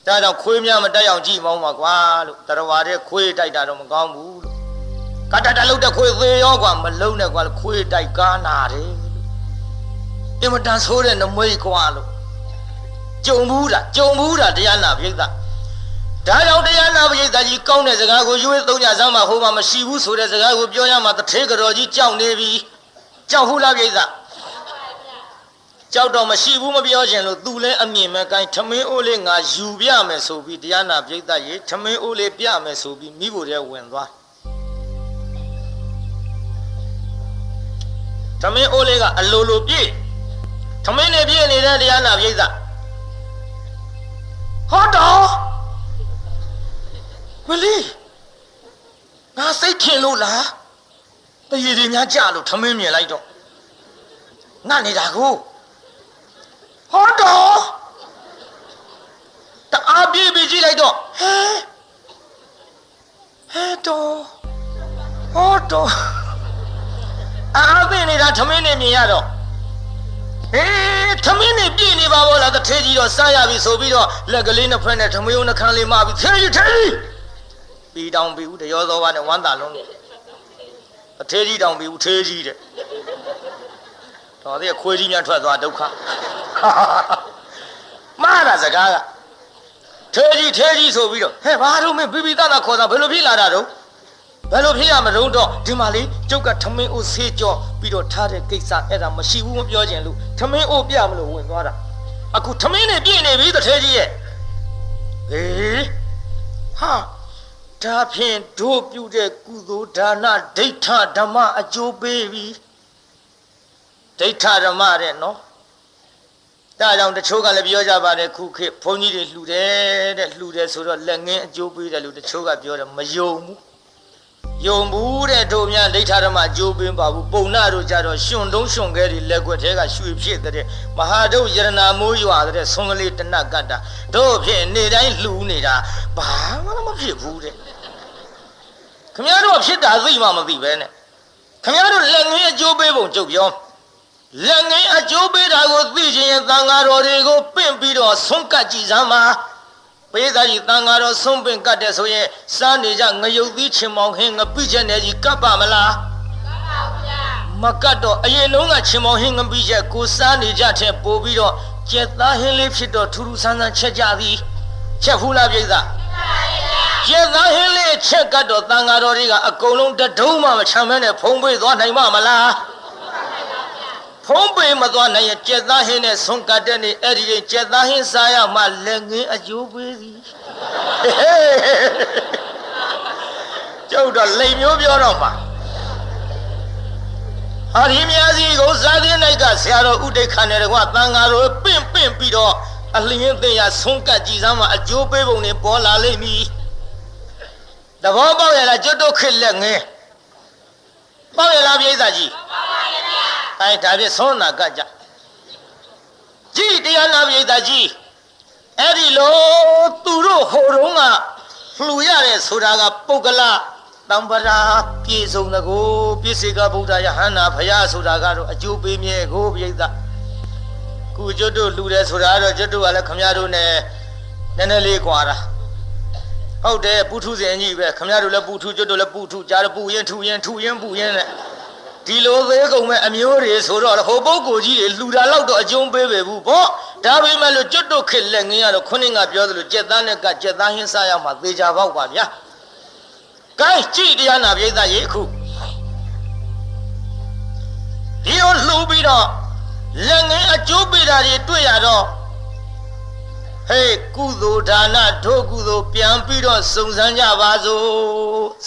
ဒါကြောင့်ခွေးများမတိုက်အောင်ကြည့်မောင်းပါကွာလို့တရဝါတဲ့ခွေးတိုက်တာတော့မကောင်းဘူးလို့ကတတလုတ်တဲ့ခွေးသေးရောကွာမလုံးနဲ့ကွာခွေးတိုက်ကားနာတယ်အင်မတန်ဆိုးတဲ့နမိတ်ကွာလို့ကြုံဘူးတာတရားနာပိဋကဒါကြောင့်တရားနာပိဋကကြီးကောင်းတဲ့စကားကိုရွေးသုံးကြစမ်းမှာဟိုမှာမရှိဘူးဆိုတဲ့စကားကိုပြောရမှာတထေးကြော်ကြီးကြောက်နေပြီကြောက်ဘူးလားပိဋကကြောက်တော့မရှိဘူးမပြောချင်လို့သူလဲအမြင်မဲ့ကိုင်းထမင်းအိုးလေးငါယူပြမယ်ဆိုပြီးတရားနာပိဋကရေထမင်းအိုးလေးပြမယ်ဆိုပြီးမိဖို့တဲ့ဝင်သွားထမင်းအိုးလေးကအလိုလိုပြည့်ထမင်းနဲ့ပြည့်နေတဲ့တရားနာပိဋကဟောတော်မလီငါစိတ်ထင်လို့လားတရေတွေများကြလို့ထမင်းမြင်လိုက်တော့ငါနေတာကိုဟောတော်တအားပြေးပြီးကြည့်လိုက်တော့ဟဲတော်ဟောတော်အားသိနေတာထမင်းနဲ့မြင်ရတော့ထမင်းနဲ့ပြည့်နေပါဘောလားတထေးကြီးတော့စားရပြီဆိုပြီးတော့လက်ကလေးနှစ်ဖက်နဲ့ထမင်းုံနှခမ်းလေးမပြီးထေးကြီးပြီးတောင်ပြီးဦးတရောသောဘာနဲ့ဝမ်းသာလုံးနေတထေးကြီးတောင်ပြီးဦးထေးကြီးတဲ့တော်သေးခွေးကြီးများထွက်သွားဒုက္ခမှားတာစကားကထေးကြီးဆိုပြီးတော့ဟဲ့ဘာလို့မင်းပြီးသားခေါ်တာဘယ်လိုဖြစ်လာတာတော့ဘယ်လိုဖြစ်ရမလို့တော့ဒီမှာလေကျုပ်ကထမင်းအိုးဆေးကြောပြီးတော့ထားတဲ့ကိစ္စအဲ့ဒါမရှိဘူးမပြောချင်လို့ထမင်းအိုးပြမလို့ဝင်သွားတာအခုထမင်းနဲ့ပြည့်နေပြီတထေးကြီးရဲ့ဟာဒါဖြင့်တို့ပြုတဲ့ကုသိုလ်ဒါနဒိဋ္ဌဓမ္မအကျိုးပေးပြီဒိဋ္ဌဓမ္မတဲ့နော်ဒါကြောင့်တချို့ကလည်းပြောကြပါတယ်ခုခေတ်ဘုန်းကြီးတွေလှူတယ်တဲ့လှူတယ်ဆိုတော့လက်ငင်းအကျိုးပေးတယ်လို့တချို့ကပြောတယ်မယုံဘူးယုံဘူးတဲ့တို့များဒိဋ္ဌဓမ္မအကျိုးပင်းပါဘူးပုံနာတို့ကြတော့ရှင်တုံးရှင်ခဲတွေလက်ွက်သေးကရွှေဖြစ်တဲ့မဟာတို့ယရနာမိုးရွာတဲ့ဆွန်ကလေးတနတ်ကတ္တတို့ဖြစ်နေတိုင်းလှူနေတာဘာမှမဖြစ်ဘူးတဲ့ခမရတို့ဖြစ်တာသိမှမသိပဲနဲ့ခမရတို့လက်ငင်းအကျိုးပေးပုံကြုတ်ပြောလက်ငင်းအကျိုးပေးတာကိုသိချင်ရင်သံဃာတော်တွေကိုပင့်ပြီးတော့ဆုံးကတ်ကြည့်စမ်းပါပေးသားကြီးတန်ဃာတော်ဆုံးပင်ကတ်တဲ့ဆိုရင်စားနေကြငရုတ်သီးချင်မောင်ဟင်းငပိချက်နဲ့ကြီးကပ်ပါမလားကပ်ပါဗျာမကတ်တော့အရင်လုံးကချင်မောင်ဟင်းငပိချက်ကိုစားနေကြတဲ့ပို့ပြီးတော့ကျက်သားဟင်းလေးဖြစ်တော့ထူးထူးဆန်းဆန်းချက်ကြသည်ချက်ဖူးလားပြိဿကျက်သားဟင်းလေးချက်ကတ်တော့တန်ဃာတော်တွေကအကုန်လုံးတဒုံးမှမချမ်းမဲနဲ့ဖုံးပေးသွားနိုင်မှာမလားဖုံးပေးမသွားနိုင်ရင်ကျက်သားဟင်းနဲ့ဆုံးကတ်တဲ့နေအဲ့ဒီကျက်သားဟင်းစားရမှလက်ငင်းအကျိုးပေးသည်ကျုပ်တော့လိမ်မျိုးပြောတော့မှာဟာဒီမြာစီကိုစားတဲ့နိုင်ကဆရာတော်ဥဒိဋ္ဌခနဲ့တကွာတန်ဃာတော်ပင့်ပြီးတော့အလင်းသိရဆုံးကတ်ကြည်စမ်းမှအကျိုးပေးပုံနဲ့ပေါ်လာလိမ့်မည်သဘောပေါက်ရလားကျွတ်တို့ခက်လက်ငင်းပေါက်ရလားပြိဿကြီးအဲဒါဖြင့်ဆုံးနာကကြကြည်တရားနာပိဋကကြီးအဲ့ဒီလိုသူတို့ဟိုတုန်းကလှူရတယ်ဆိုတာကပုဂ္ဂလတံပရာပြေဆုံးတကူပြည့်စေကဗုဒ္ဓယဟန္တာဖရာဆိုတာကတော့အကျိုးပေးမြဲကိုပိဋကကုကျွတ်တို့လှူတယ်ဆိုတာတော့ကျွတ်တို့ကလည်းခမရတို့နဲ့နည်းနည်းလေးကွာတာဟုတ်တယ်ပုထုဇဉ်ကြီးပဲခမရတို့လည်းပုထုကျွတ်တို့လည်းပုထုကြားပူရင်ထူရင်ပူရင်နဲ့ဒီလိုသေးကုန်မဲ့အမျိုးတွေဆိုတော့ဟိုပုဂ္ဂိုလ်ကြီးတွေလှူတာတော့အကျုံးပေးပဲဘူးပေါ့ဒါပေမဲ့လို့ကျွတ်တို့ခက်လက်ငင်းရတော့ခုနကပြောသလိုကြက်သားနဲ့ကကြက်သားဟင်းစားရမှာသေချာပေါက်ပါဗျာကဲကြည့်တရားနာပိဋကရေအခုဒီလိုလှူပြီးတော့လက်ငင်းအကျိုးပေးတာတွေတွေ့ရတော့ ဟေးကုသိုလ်ဒါနဒုကုသိုလ်ပြန်ပြီးတော့စုံစမ်းကြပါစို့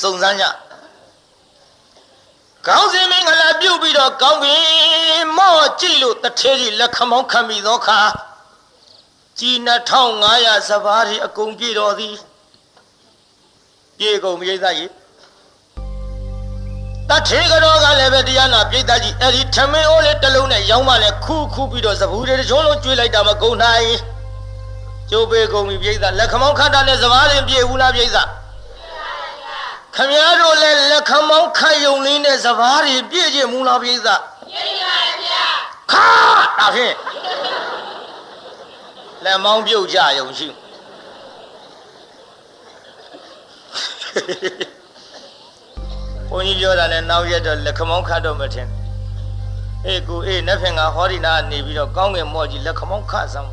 စုံစမ်းကြကောင်းစင်မင်္ဂလာပြုပြီးတော့ကောင်းကင်မော့ကြည့်လို့တထဲကြီးလက်ခမောင်းခံပြီးသောခါကြီး2500စပါးတွေအကုန်ပြည့်တော်သည်ပြေကုန်ပြိဿကြီးတထေကတော့ကလည်းပဲတရားနာပြိဿကြီးအဲ့ဒီထမင်းအိုးလေးတစ်လုံးနဲ့ရောင်းမှလည်းခူးပြီးတော့စပူးတွေတစ်ချုံလုံးကျွေးလိုက်တာမကုန်နိုင်ကျိုးပေးကုန်ပြီပြိဿလက်ခမောင်းခတ်တာနဲ့စပါးတွေပြေဘူးလားပြိဿခမည်းတော်လည်းလက်ခမောင်းခတ်ယုံလေးနဲ့စပါးတွေပြည့်ခြင်းမူလားပြိဿပြည့်ပါဗျာခါဒါဖြင့်လက်မောင်းပြုတ်ကြယုံရှိဘုန်းကြီးပြောတာနဲ့နောက်ရက်တော့လက်ခမောင်းခတ်တော့မထင်အေးကိုအေးနှစ်ဖင်ကဟောဒီနာနေပြီးတော့ကောင်းငင်မော့ကြီးလက်ခမောင်းခတ်စမ်း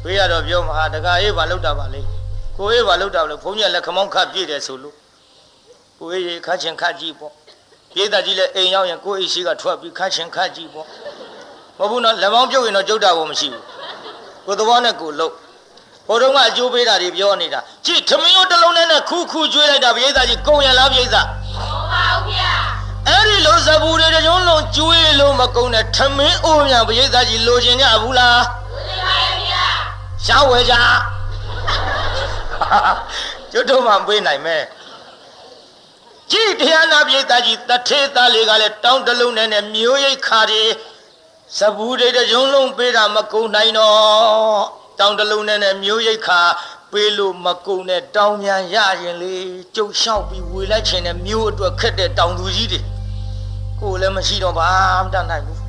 ဘေးရတော့ပြောမှာတခါအေးဘာလောက်တာပါလေကိုအေးဘာလောက်တာလဲဘုန်းကြီးလက်ခမောင်းခတ်ပြည့်တယ်ဆိုလို့ကိုအေးရေခတ်ချင်ခတ်ကြည့်ပေါ့ပြေးတာကြီးလဲအိမ်ရောက်ရင်ကိုအေးရှိကထွက်ပြီးခတ်ချင်ခတ်ကြည့်ပေါ့မဟုတ်ဘူးနော်လက်မောင်းပြုတ်ရင်တော့ကြုတ်တာကိုမရှိဘူးကိုသဘောနဲ့ကိုလှုပ်ဟိုတုန်းကအကျိုးပေးတာတွေပြောနေတာကြည့်ထမင်းရိုးတစ်လုံးနဲ့ခူးကျွေးလိုက်တာပြိဿကြီးကုန်ရလားပြိဿကုန်ပါဘူးဗျာအဲ့ဒီလိုစပူတွေတကြုံလုံးကျွေးလို့မကုန်တဲ့ထမင်းအိုးမြန်ပြိဿကြီးလိုချင်ကြဘူးလားလိုချင်ပါရဲ့ဗျာရှောင်းဝဲကြကျွတ်တော့မှပေးနိုင်မယ်ကြည့်တရားနာပြိဿကြီးတထေသားလေးကလည်းတောင်းတလုံးနဲ့မျိုးရိတ်ခါတွေစပူတွေတကြုံလုံးပေးတာမကုန်နိုင်တော့တောင်းတလုံးနဲ့မျိုးရိတ်ခါပေးလို့မကုန်တဲ့တောင်းမြန်ရရင်လေကျုပ်လျှောက်ပြီးဝေလိုက်ခြင်းနဲ့မျိုးအတွက်ခက်တဲ့တောင်သူကြီးတွေကိုလည်းမရှိတော့ဘာမှတတ်နိုင်ဘူး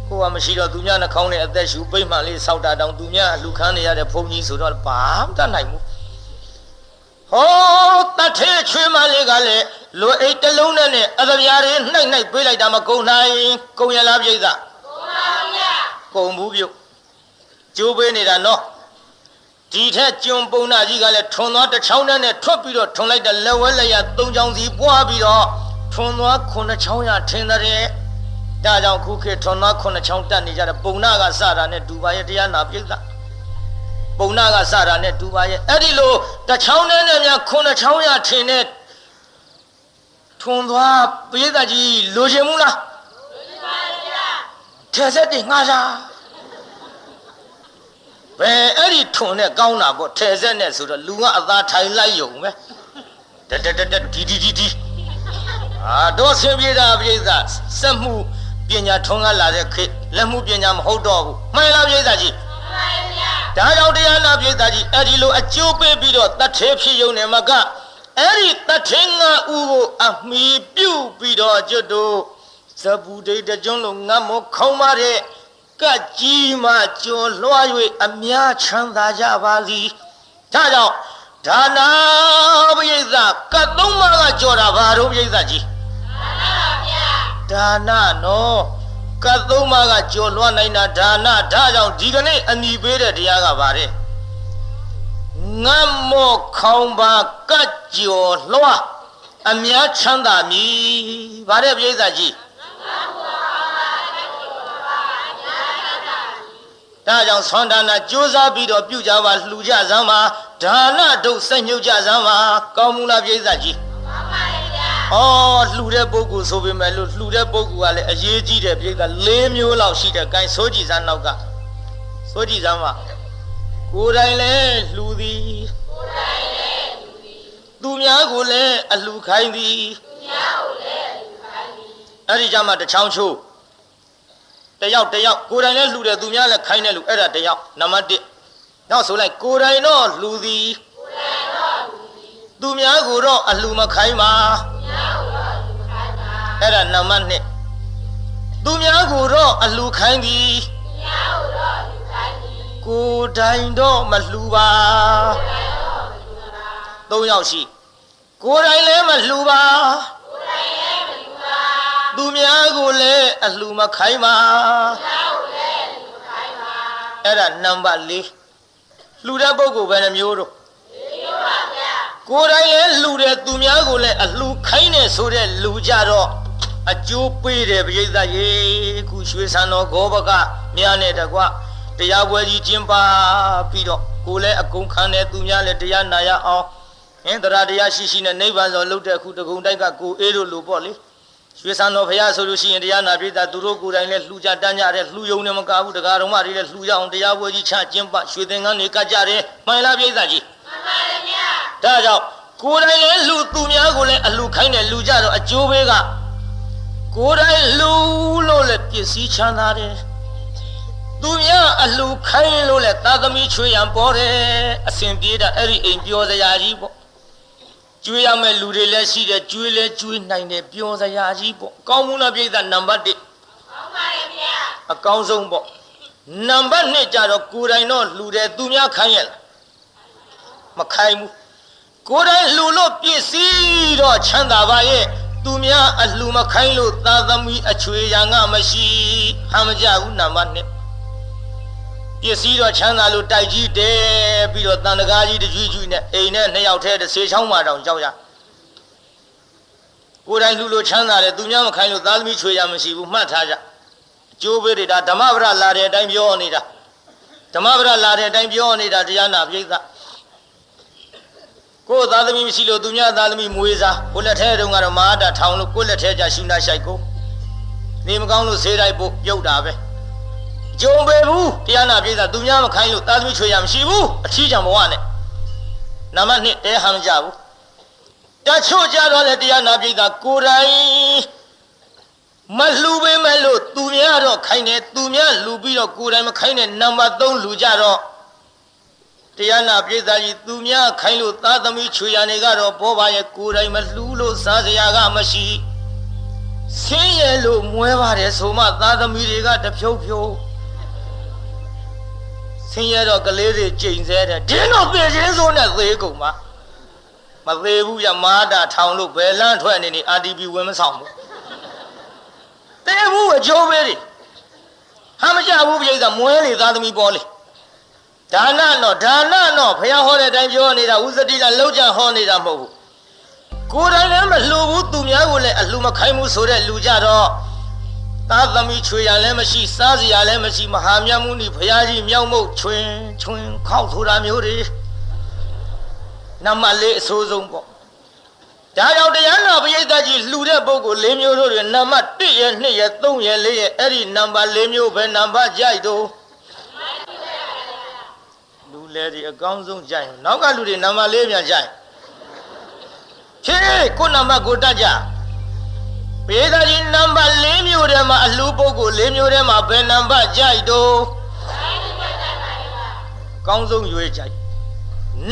ကိုကမရှိတော့သူများနှာခေါင်းနဲ့အသက်ရှူပိတ်မှန်လေးစောက်တာတောင်သူများလူခန်းနေရတဲ့ဘုံကြီးဆိုတော့ဘာမှတတ်နိုင်ဘူးဟောတထဲချွေးမလေးကလည်းလွယ်အိတ်တလုံးနဲ့အသပြားတွေနှိုက်ပေးလိုက်တာမကုန်နိုင်ကုန်ရလားပြိဿကုန်ပါဗျာကုန်ဘူးပြုတ်ကျိုးပေးနေတာနော်ဒီထက်ကျွန်းပုံနာကြီးကလည်းထွန်သွားတစ်ချောင်းနဲ့ထွက်ပြီးတော့ထွန်လိုက်တဲ့လက်ဝဲလက်ရ၃ချောင်းစီပွားပြီးတော့ထွန်သွား9ချောင်းရထင်းတဲ့ဒါကြောင့်ခုခေတ်ထွန်သွား9ချောင်းတက်နေကြတဲ့ပုံနာကစတာနဲ့ဒူပါရဲ့တရားနာပြိဿပုံနာကစတာနဲ့ဒူပါရဲ့အဲ့ဒီလိုတစ်ချောင်းနဲ့များ9ချောင်းရထင်းတဲ့ထွန်သွားပြိဿကြီးလိုချင်ဘူးလားလိုချင်ပါဗျာထဲဆက်တင်ငှားစားဘယ်အဲ့ဒီထွန်နဲ့ကောင်းတာပေါ့ထဲဆက်နဲ့ဆိုတော့လူကအသာထိုင်လိုက်ယုံပဲဒီတော့ဆင်းပြေတာပြိဿစက်မှုပညာထွန်းကားလာတဲ့ခေတ်လက်မှုပညာမဟုတ်တော့ဘူးမှန်လားပြိဿကြီးမှန်ပါဗျာဒါကြောင့်တရားနာပြိဿကြီးအဲ့ဒီလိုအကျိုးပေးပြီးတော့တတ်သေးဖြစ်ယုံနေမှာကအဲ့ဒီတတ်သေးငါဥကိုအမိပြုတ်ပြီးတော့ကျွတ်တို့ဇပူဒိတ်တကျွန်းလုံးငတ်မောခေါင်းပါတဲ့ကကြီးမှကျော်လွှား၍အများချမ်းသာကြပါစီဒါကြောင့်ဒါနာပရိသကတ်သုံးပါးကကြော်တာဘာတော့ပရိသကြီးဒါနာနော်ကတ်သုံးပါးကကြော်လွှားနိုင်တာဒါနာဒါကြောင့်ဒီကနေ့အမိပေးတဲ့တရားကဘာလဲငတ်မောခေါင်းပါကတ်ကျော်လွှားအများချမ်းသာမည်ဘာတဲ့ပရိသကြီးဒါကြောင့်ဆွမ်းဒါနကြိုးစားပြီးတော့ပြုကြပါလှူကြစမ်းပါဒါနဒုစက်ညှုပ်ကြစမ်းပါကောင်းမှုလားပြိဿကြီးမှန်ပါဗျာဩလှူတဲ့ပုဂ္ဂိုလ်ဆိုပေမဲ့လို့လှူတဲ့ပုဂ္ဂိုလ်ကလည်းအရေးကြီးတယ်ပြိဿ၄မျိုးလောက်ရှိတယ် gain စိုးကြည်စမ်းနောက်ကစိုးကြည်စမ်းပါကိုယ်တိုင်လည်းလှူသည်ကိုယ်တိုင်လည်းလှူသည်သူများကိုလည်းအလှူခိုင်းသည်သူများကိုလည်းအလှူခိုင်းသည်အဲ့ဒီကြမှာတစ်ချောင်းချိုးတယောက်ကိုယ်တိုင်လည်းလှူတယ်သူများလည်းခိုင်းတယ်လို့အဲ့ဒါတယောက်နံပါတ်1နောက်ဆိုလိုက်ကိုယ်တိုင်တော့လှူသည်သူများကိုတော့အလှူမခိုင်းပါအဲ့ဒါနံပါတ်2သူများကိုတော့အလှူခိုင်းသည်ကိုယ်တိုင်တော့မလှူပါ3ယောက်ရှိကိုယ်တိုင်လည်းမလှူပါသူများကိုလည်းအလှူမခိုင်းပါအဲ့ဒါနံပါတ်4လှူတဲ့ပုဂ္ဂိုလ်ပဲနှမျိုးတော့ကိုယ်တိုင်လည်းလှူတယ်သူများကိုလည်းအလှူခိုင်းတယ်ဆိုတဲ့လူကြတော့အကျိုးပေးတယ်ပြိဿရေခုရွှေဆန်းတော်ဂောဘကများနဲ့တကွ တရားပွဲကြီးကျင်းပပြီးတော့ကိုလည်းအကုန်ခံတယ်သူများလည်းတရားနာရအောင်ဟင်တရားရှိရှိနဲ့နိဗ္ဗာန်ဆိုလှုပ်တဲ့အခုတကုံတိုက်ကကိုအေးတို့လိုပေါ့လေရွှေစံတော်ဘုရားဆိုလို့ရှိရင်တရားနာပြည်သားသူတို့ကိုယ်တိုင်လည်းလှူကြတန်းကြတယ်လှူယုံနေမကဘူးတရားတော်မတွေလည်းလှူရအောင်တရားပွဲကြီးချကျင်းပရွှေသင်္ကန်းတွေကကြတယ်မှန်လားပြည်သားကြီးမှန်ပါတယ်ဗျာဒါကြောင့်ကိုယ်တိုင်လည်းလှူသူများကိုလည်းအလှူခိုင်းတယ်လှူကြတော့အကျိုးပေးကကိုယ်တိုင်လှူလို့လည်းပစ္စည်းချမ်းသာတယ်သူများအလှူခိုင်းလို့လည်းသာသမီချွေရန်ပေါ်တယ်အစဉ်ပြေးတာအဲ့ဒီအိမ်ပြောစရာကြီးပေါ့ကျွေးရမယ့်လူတွေလည်းရှိတယ်ကျွေးလဲကျွေးနိုင်တယ်ပြောစရာကြီးပေါ့ကောင်းမှုလားပြိဿနံပါတ်1ကောင်းပါရဲ့ဗျာအကောင်းဆုံးပေါ့နံပါတ်2ကြတော့ကိုယ်တိုင်တော့လှူတယ်သူများခိုင်းရလားမခိုင်းဘူးကိုယ်တိုင်လှူလို့ပစ္စည်းတော့ချမ်းသာပါရဲ့သူများအလှူမခိုင်းလို့သာသမီအချွေရန်ကမရှိဟမ်းမကြဘူးနံပါတ်2ပစ္စည်းတော့ချမ်းသာလို့တိုက်ကြီးတဲပြီးတော့တန်တကားကြီးတကြွကြွနဲ့အိမ်နဲ့2ယောက်ထဲတစ်ဆေချောင်းမှတောင်ကြောက်ရကိုယ်တိုင်လှူလို့ချမ်းသာတယ်သူများမခိုင်းလို့သာသမီချွေရမရှိဘူးမှတ်ထားကြအကျိုးပေးတွေဒါဓမ္မပဒလာတဲ့အတိုင်းပြောနေတာဓမ္မပဒလာတဲ့အတိုင်းပြောနေတာတရားနာပြိဿကိုယ်သာသမီမရှိလို့သူများသာသမီမွေးစားကိုလက်ထဲတုန်းကတော့မဟာတာထောင်လို့ကိုလက်ထဲကြရှုနာရှိုက်ကိုနေမကောင်းလို့ဆေးတိုက်ဖို့ပြုတ်တာပဲကြုံပေဘူးတရားနာပြည်သားသူများမခိုင်းလို့သာသမီချွေရမရှိဘူးအထီးကြောင့်ဘဝနဲ့နံပါတ်2တဲဟမ်းကြဘူးတချို့ကြတော့လေတရားနာပြည်သားကိုယ်တိုင်မလှူပေးမဲ့လို့သူများတော့ခိုင်းတယ်သူများလှူပြီးတော့ကိုယ်တိုင်မခိုင်းတဲ့နံပါတ်3လှူကြတော့တရားနာပြည်သားကြီးသူများခိုင်းလို့သာသမီချွေရနေကတော့ဘောပါရဲ့ကိုယ်တိုင်မလှူလို့စားစရာကမရှိဆင်းရဲလို့မွဲပါတယ်ဆိုမှသာသမီတွေကတဖြုတ်ဖြုတ်ဆင်းရဲတော့ကလေးတွေကြိမ်ဆဲတယ်ဒင်းတော့သေချင်းစိုးနဲ့သေးကုန်ပါမသေးဘူးရမာတာထောင်လို့ဘယ်လန်းထွက်နေနေ RTP ဝင်မဆောင်ဘူးတဲဘူးအကျိုးပေးတွေဟာမကြဘူးပြိဿမွဲလေသာသမီပေါ်လေဒါနတော့ဘုရားဟောတဲ့အတိုင်းပြောနေတာဥစ္စတိကလောက်ကြဟောနေတာမဟုတ်ဘူးကိုယ်တိုင်လည်းမလှူဘူးသူများကိုလည်းအလှူမခိုင်းဘူးဆိုတဲ့လူကြတော့သာသမီချွေရလည်းမရှိစားစရာလည်းမရှိမဟာမြတ်မုနီဘုရားကြီးမြောက်မုတ်ချွင်ခောက်ဆိုတာမျိုးတွေနံပါတ်4အဆိုးဆုံးပေါ့ဒါကြောင့်တရားနာပရိသတ်ကြီးလှူတဲ့ပုဂ္ဂိုလ်4မျိုးတို့တွေနံပါတ်1ရဲ့2ရဲ့3ရဲ့4ရဲ့အဲ့ဒီနံပါတ်4မျိုးပဲနံပါတ်ကြိုက်တော့လူလေဒီအကောင်းဆုံးကြိုက်နောက်ကလူတွေနံပါတ်4ပြန်ကြိုက်ဖြေကိုနံပါတ်ကိုတတ်ကြပေသာကြီးနံပါတ်4မျိုးထဲမှာအလှပုဂ္ဂိုလ်4မျိုးထဲမှာဘယ်နံပါတ်ကြိုက်တော့ကောင်းဆုံးရွေးကြိုက်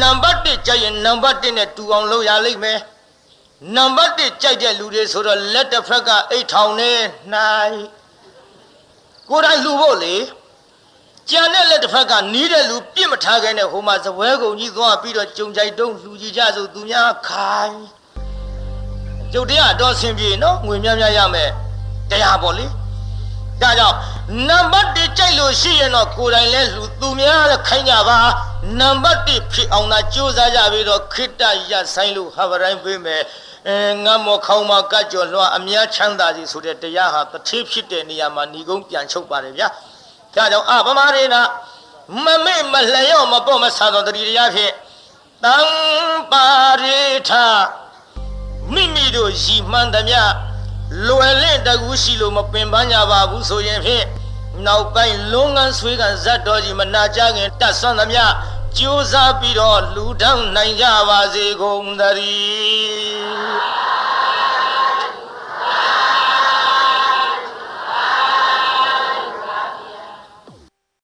နံပါတ်1ကြိုက်ရင်နံပါတ်1နဲ့တူအောင်လုပ်ရလိမ့်မယ်နံပါတ်1ကြိုက်တဲ့လူတွေဆိုတော့လက်တစ်ဖက်ကအိတ်ထောင်နေနိုင်ကိုယ်တိုင်လှူဖို့လေကြံတဲ့လက်တစ်ဖက်ကနီးတဲ့လူပြစ်မထားခဲ့တဲ့ဟိုမှာဇပွဲကုန်ကြီးသွားပြီးတော့ကြုံကြိုက်တုံးလှူကြည့်ကြဆိုသူများခိုင်းကျုပ်တရားတော့ဆင်ပြေနော်ငွေများများရမယ်တရားပေါ့လေဒါကြောင့်နံပါတ်1ကြိုက်လို့ရှိရင်တော့ကိုယ်တိုင်လဲလူသူများလည်းခိုင်းကြပါနံပါတ်1ဖြစ်အောင်သာကြိုးစားကြပြီးတော့ခိတ္တရဆိုင်လို့ဟာဗတိုင်းပေးမယ်ငတ်မောခေါင်းမှာကကြော်လွှမ်းအများချမ်းသာစီဆိုတဲ့တရားဟာတထေးဖြစ်တဲ့နေရာမှာဏီကုန်းပြန်ချုပ်ပါတယ်ဗျာဒါကြောင့်ဗမာတွေကမမေ့မလျော့မပေါ့မဆာသောတတိတရားဖြင့်တံပါရိထမိမိတို့ရည်မှန်းသမျှလွယ်လင့်တကူရှိလို့မပင်ပန်းကြပါဘူးဆိုရင်ဖြင့်နောက်ပိုင်းလွန်ငန်းဆွေးကဇတ်တော်ကြီးမနာကြခင်တတ်ဆွမ်းသမျှကြိုးစားပြီးတော့လူထောင်နိုင်ကြပါစေကုန်သတည်း